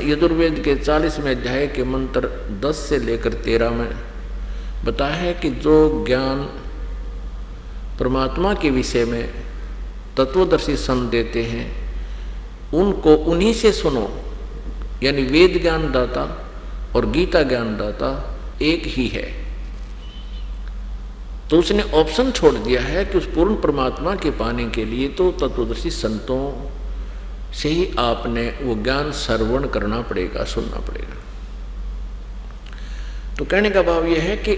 यजुर्वेद के 40वें अध्याय के मंत्र 10 से लेकर 13 में बताया है कि जो ज्ञान परमात्मा के विषय में तत्वदर्शी संत देते हैं उनको उन्हीं से सुनो। यानी वेद ज्ञान दाता और गीता ज्ञान दाता एक ही है। तो उसने ऑप्शन छोड़ दिया है कि उस पूर्ण परमात्मा के पाने के लिए तो तत्वदर्शी संतों से ही आपने वो ज्ञान श्रवण करना पड़ेगा, सुनना पड़ेगा। तो कहने का भाव यह है कि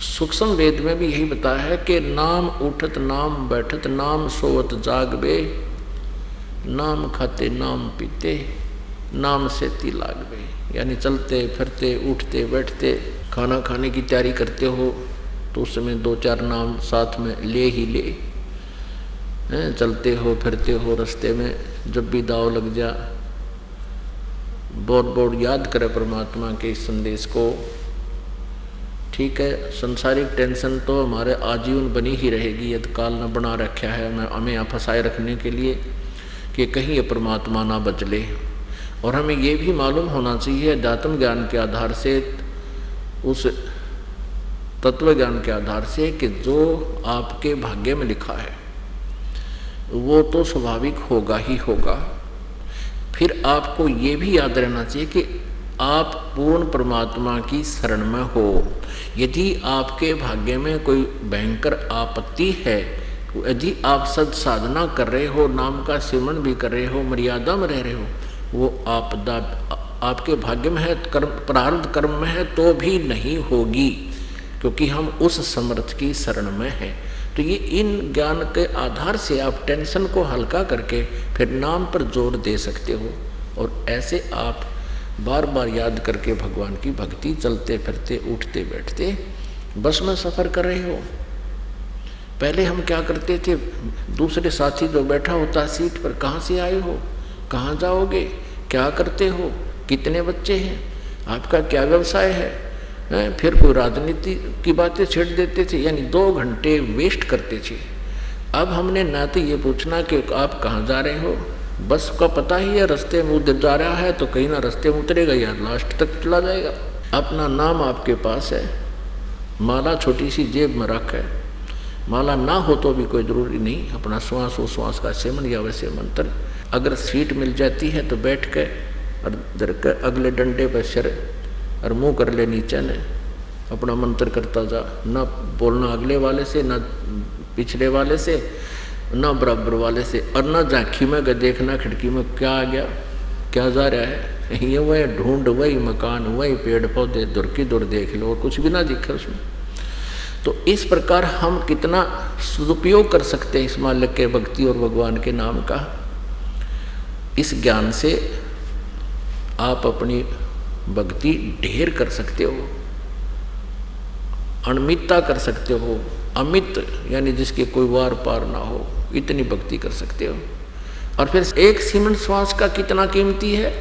सूक्ष्म वेद में भी यही बताया है कि नाम उठत नाम बैठत नाम सोवत जागबे, नाम खाते नाम पीते नाम से ती लागबे। यानी चलते फिरते उठते बैठते खाना खाने की तैयारी करते हो तो उस समय 2-4 नाम साथ में ले ही ले। चलते हो फिरते हो रास्ते में जब भी दाव लग जा बहुत याद करे परमात्मा के इस संदेश को। ठीक है, संसारिक टेंशन तो हमारे आजीवन बनी ही रहेगी। यदि काल न बना रखा है हमें यहाँ फंसाए रखने के लिए कि कहीं ये परमात्मा ना बचले। और हमें ये भी मालूम होना चाहिए अध्यात्म ज्ञान के आधार से, उस तत्व ज्ञान के आधार से कि जो आपके भाग्य में लिखा है वो तो स्वाभाविक होगा ही होगा। फिर आपको ये भी याद रहना चाहिए कि आप पूर्ण परमात्मा की शरण में हो। यदि आपके भाग्य में कोई भयंकर आपत्ति है, यदि आप सद साधना कर रहे हो, नाम का सिमरन भी कर रहे हो, मर्यादा में रह रहे हो, वो आपदा आपके भाग्य में है, कर्म प्रारब्ध कर्म में है तो भी नहीं होगी, क्योंकि हम उस समर्थ की शरण में हैं। तो ये इन ज्ञान के आधार से आप टेंशन को हल्का करके फिर नाम पर जोर दे सकते हो। और ऐसे आप बार बार याद करके भगवान की भक्ति, चलते फिरते उठते बैठते बस में सफ़र कर रहे हो। पहले हम क्या करते थे, दूसरे साथी जो बैठा होता सीट पर, कहाँ से आए हो, कहाँ जाओगे, क्या करते हो, कितने बच्चे हैं, आपका क्या व्यवसाय है, फिर कोई राजनीति की बातें छेड़ देते थे। यानी 2 घंटे वेस्ट करते थे। अब हमने ना तो ये पूछना कि आप कहाँ जा रहे हो, बस का पता ही है, रास्ते में उधर जा रहा है तो कहीं ना रास्ते में उतरेगा या लास्ट तक चला जाएगा। अपना नाम आपके पास है, माला छोटी सी जेब में रख है, माला ना हो तो भी कोई ज़रूरी नहीं, अपना श्वास उश्वास का सेवन या वैसे मंत्र। अगर सीट मिल जाती है तो बैठ के और इधर के अगले डंडे पर सिर और मुंह कर ले नीचे ने, अपना मंत्र करता जा। ना बोलना अगले वाले से, ना पिछले वाले से, ना बराबर वाले से, और ना झांकी में देखना खिड़की में क्या आ गया, क्या जा रहा है। ये वही ढूंढ, वही मकान, वही पेड़ पौधे, दूर की दूर देख लो और कुछ भी ना दिखे उसमें। तो इस प्रकार हम कितना सदुपयोग कर सकते हैं इस मालिक के भक्ति और भगवान के नाम का। इस ज्ञान से आप अपनी भक्ति ढेर कर सकते हो, अनमितता कर सकते हो। अमित यानी जिसके कोई वार पार ना हो, इतनी भक्ति कर सकते हो। और फिर एक सीमेंट श्वास का कितना कीमती है।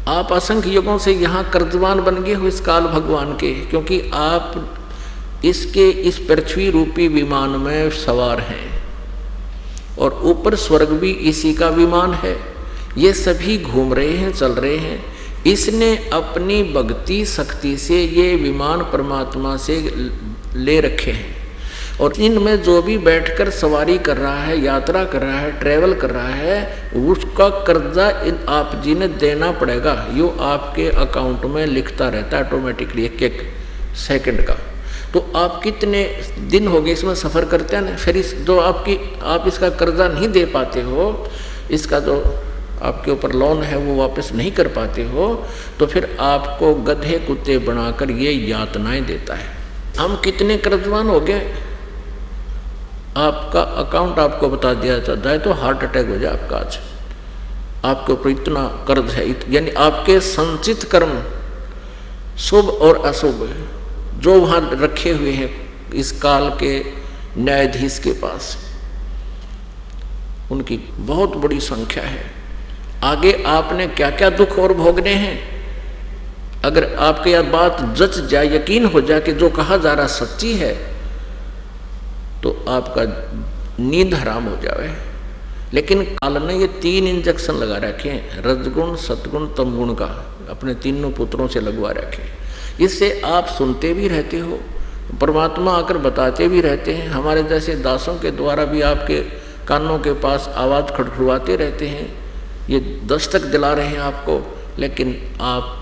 आप असंख्य युगों से यहाँ कर्जवान बन गए हो इस काल भगवान के, क्योंकि आप इसके इस पृथ्वी रूपी विमान में सवार हैं और ऊपर स्वर्ग भी इसी का विमान है। ये सभी घूम रहे हैं, चल रहे हैं। इसने अपनी भक्ति शक्ति से ये विमान परमात्मा से ले रखे हैं और इनमें जो भी बैठकर सवारी कर रहा है, यात्रा कर रहा है, ट्रैवल कर रहा है, उसका कर्जा आप जी ने देना पड़ेगा। यो आपके अकाउंट में लिखता रहता है ऑटोमेटिकली एक एक सेकंड का। तो आप कितने दिन हो गए इसमें सफ़र करते हैं ना, फिर इस जो आप इसका कर्जा नहीं दे पाते हो, इसका जो आपके ऊपर लोन है वो वापस नहीं कर पाते हो, तो फिर आपको गधे कुत्ते बनाकर ये यातनाएं देता है। हम कितने कर्जवान हो गए, आपका अकाउंट आपको बता दिया जाए तो हार्ट अटैक हो जाए आपका। आज आपके ऊपर इतना कर्ज है, यानी आपके संचित कर्म शुभ और अशुभ जो वहाँ रखे हुए हैं इस काल के न्यायाधीश के पास, उनकी बहुत बड़ी संख्या है। आगे आपने क्या क्या दुख और भोगने हैं, अगर आपके यह बात जच जाए, यकीन हो जाए कि जो कहा जा रहा सच्ची है, तो आपका नींद हराम हो जाए। लेकिन काल ने ये 3 इंजेक्शन लगा रखे हैं, रजगुण सतगुण तमगुण का, अपने तीनों पुत्रों से लगवा रखे। इससे आप सुनते भी रहते हो, परमात्मा आकर बताते भी रहते हैं। हमारे जैसे दासों के द्वारा भी आपके कानों के पास आवाज़ खड़खड़ाते रहते हैं, ये दस्तक दिला रहे हैं आपको, लेकिन आप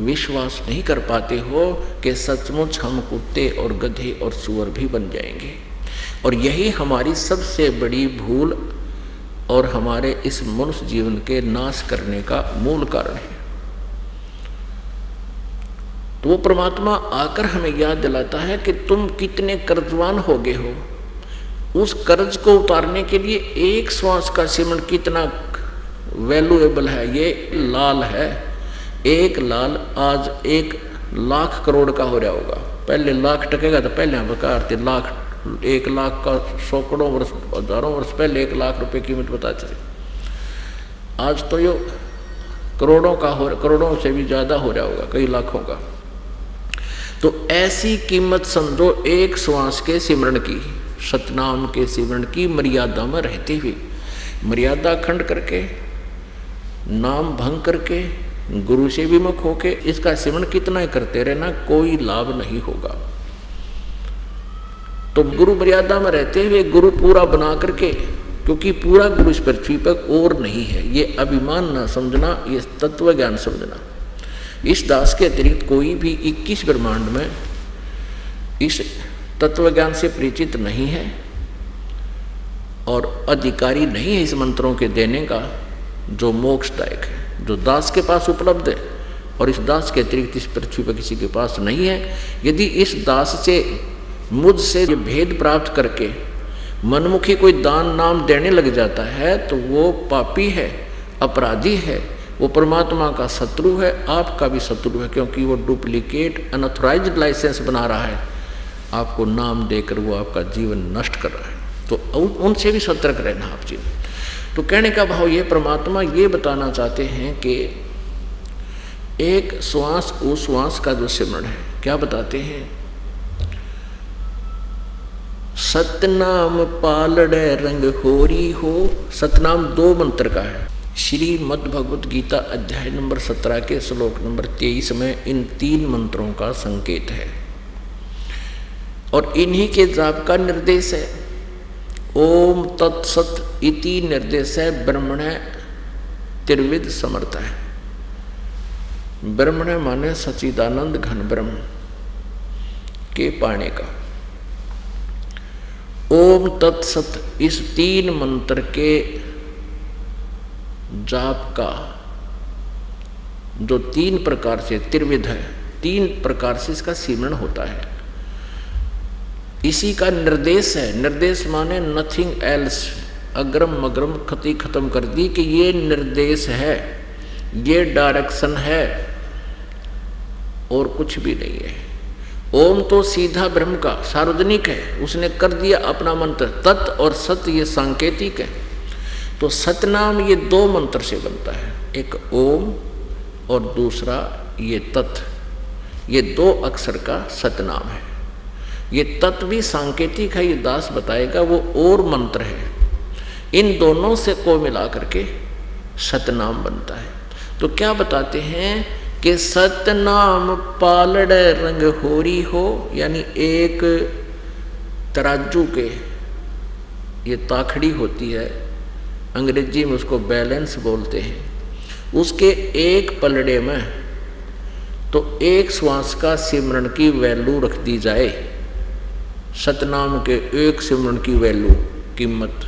विश्वास नहीं कर पाते हो कि सचमुच हम कुत्ते और गधे और सुअर भी बन जाएंगे। और यही हमारी सबसे बड़ी भूल और हमारे इस मनुष्य जीवन के नाश करने का मूल कारण है। तो वो परमात्मा आकर हमें याद दिलाता है कि तुम कितने कर्जवान हो गए हो। उस कर्ज को उतारने के लिए एक श्वास का सिमरण कितना वैल्यूएबल है। ये लाल है, एक लाल आज 1 लाख करोड़ का हो रहा होगा। पहले लाख टकेगा तो पहले हम बता थे लाख, 1 लाख का सैकड़ों वर्ष हजारों वर्ष पहले 1 लाख रुपए कीमत बता चले। आज तो ये करोड़ों का हो, करोड़ों से भी ज़्यादा हो रहा होगा, कई लाखों का। तो ऐसी कीमत समझो एक श्वास के सिमरण की, सतनाम के सिमरण की मर्यादा में रहते हुए, मर्यादा खंड करके, नाम भंग करके, गुरु से विमुख होके इसका सिमरण कितना ही करते रहना, कोई लाभ नहीं होगा। तो गुरु मर्यादा में रहते हुए गुरु पूरा बना करके, क्योंकि पूरा गुरु इस पृथ्वी पर और नहीं है, ये अभिमान ना समझना, ये तत्व ज्ञान समझना। इस दास के अतिरिक्त कोई भी 21 ब्रह्मांड में इस तत्व ज्ञान से परिचित नहीं है और अधिकारी नहीं है इस मंत्रों के देने का जो मोक्षदायक है, जो दास के पास उपलब्ध है। और इस दास के अतिरिक्त इस पृथ्वी पर किसी के पास नहीं है। यदि इस दास से, मुझसे ये भेद प्राप्त करके मनमुखी कोई दान नाम देने लग जाता है तो वो पापी है, अपराधी है, वो परमात्मा का शत्रु है, आपका भी शत्रु है, क्योंकि वो डुप्लीकेट अनऑथराइज्ड लाइसेंस बना रहा है, आपको नाम देकर वो आपका जीवन नष्ट कर रहा है। तो उनसे भी सतर्क रहना आप जी। तो कहने का भाव ये, परमात्मा ये बताना चाहते हैं कि एक श्वास उश्वास का जो सिमरण है, क्या बताते हैं, सतनाम पालड़े रंग होरी हो। सतनाम 2 मंत्र का है। श्रीमद् भगवत गीता अध्याय नंबर 17 के श्लोक नंबर 23 में इन 3 मंत्रों का संकेत है और इन्हीं के जाप का निर्देश है। ओम तत्सत इति निर्देश है ब्रह्मण त्रिविध समर्थ है। ब्रह्मण माने सच्चिदानंद घन ब्रह्म के पाने का। ओम तत्सत इस 3 मंत्र के जाप का जो 3 प्रकार से त्रिविध है, 3 प्रकार से इसका सिमरण होता है, इसी का निर्देश है। निर्देश माने नथिंग एल्स, अग्रम मग्रम खती खत्म कर दी कि ये निर्देश है, ये डायरेक्शन है और कुछ भी नहीं है। ओम तो सीधा ब्रह्म का सार्वजनिक है, उसने कर दिया अपना मंत्र। तत् और सत ये सांकेतिक है। तो सतनाम ये दो मंत्र से बनता है, एक ओम और दूसरा ये तत्, ये दो अक्षर का सतनाम है। ये तत् भी सांकेतिक है, ये दास बताएगा, वो और मंत्र है। इन दोनों से को मिला करके सतनाम बनता है। तो क्या बताते हैं कि सतनाम पालड़ रंग होरी हो, यानी एक तराजू के, ये ताखड़ी होती है, अंग्रेजी में उसको बैलेंस बोलते हैं, उसके एक पलड़े में तो एक श्वास का सिमरन की वैल्यू रख दी जाए, सतनाम के एक सिमरन की वैल्यू, कीमत।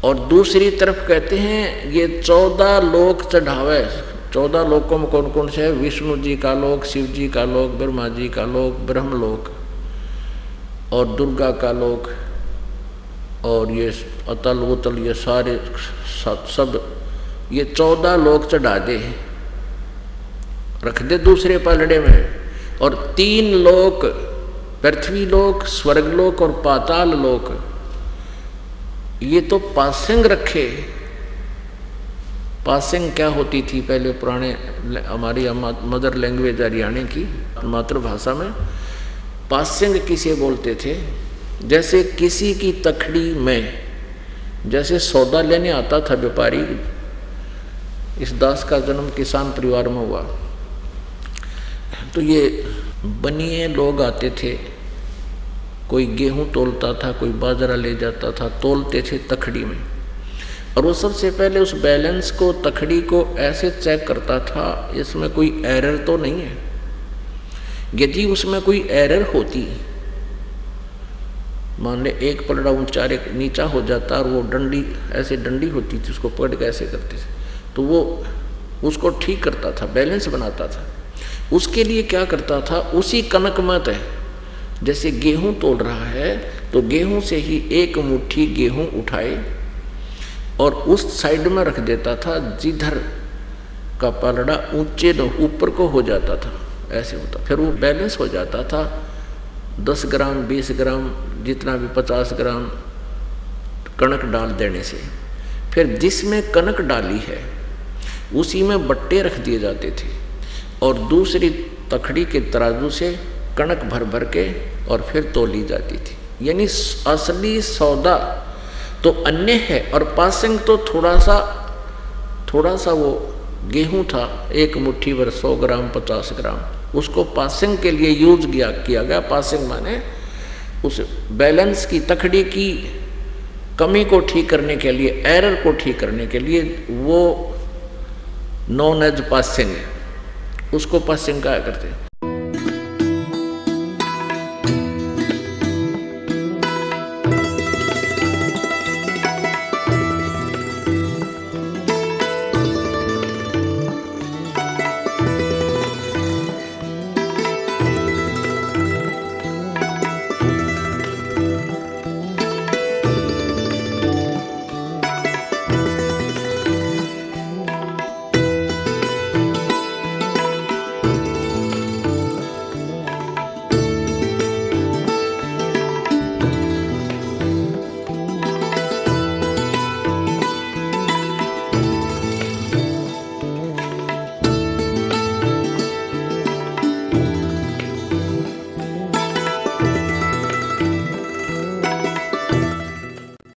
और दूसरी तरफ कहते हैं ये 14 लोक चढ़ावे। 14 लोकों में कौन कौन से है? विष्णु जी का लोक, शिव जी का लोक, ब्रह्मा जी का लोक, ब्रह्मलोक और दुर्गा का लोक, और ये अतल उतल, ये सारे सब ये 14 लोक चढ़ा दे, रख दे दूसरे पलड़े में। और 3 लोक, पृथ्वी लोक, स्वर्गलोक और पाताल लोक, ये तो पासिंग रखे। पासिंग क्या होती थी पहले पुराने, हमारी मदर लैंग्वेज हरियाणा की मातृभाषा में पासिंग किसे बोलते थे? जैसे किसी की तखड़ी में, जैसे सौदा लेने आता था व्यापारी। इस दास का जन्म किसान परिवार में हुआ, तो ये बनिए लोग आते थे, कोई गेहूं तोलता था, कोई बाजरा ले जाता था, तोलते थे तखड़ी में। और वो सबसे पहले उस बैलेंस को, तखड़ी को ऐसे चेक करता था, इसमें कोई एरर तो नहीं है। यदि उसमें कोई एरर होती, मान ले एक पलड़ा ऊंचा एक नीचा हो जाता और वो डंडी, ऐसे डंडी होती थी, उसको पकड़ के ऐसे करते थे, तो वो उसको ठीक करता था, बैलेंस बनाता था। उसके लिए क्या करता था, उसी कनक मत है, जैसे गेहूं तोल रहा है तो गेहूं से ही एक मुट्ठी गेहूं उठाए और उस साइड में रख देता था, जिधर का पलड़ा ऊंचे ऊपर को हो जाता था, ऐसे होता, फिर वो बैलेंस हो जाता था। 10 ग्राम 20 ग्राम जितना भी 50 ग्राम कणक डाल देने से, फिर जिसमें कणक डाली है उसी में बट्टे रख दिए जाते थे और दूसरी तखड़ी के तराजू से कणक भर भर के और फिर तोली जाती थी। यानी असली सौदा तो अन्य है और पासिंग तो थोड़ा सा वो गेहूं था, एक मुट्ठी भर 100 ग्राम 50 ग्राम, उसको पासिंग के लिए यूज किया गया। पासिंग माने उस बैलेंस की, तखड़ी की कमी को ठीक करने के लिए, एरर को ठीक करने के लिए, वो नॉन एज पासिंग है, उसको पासिंग कहा करते हैं।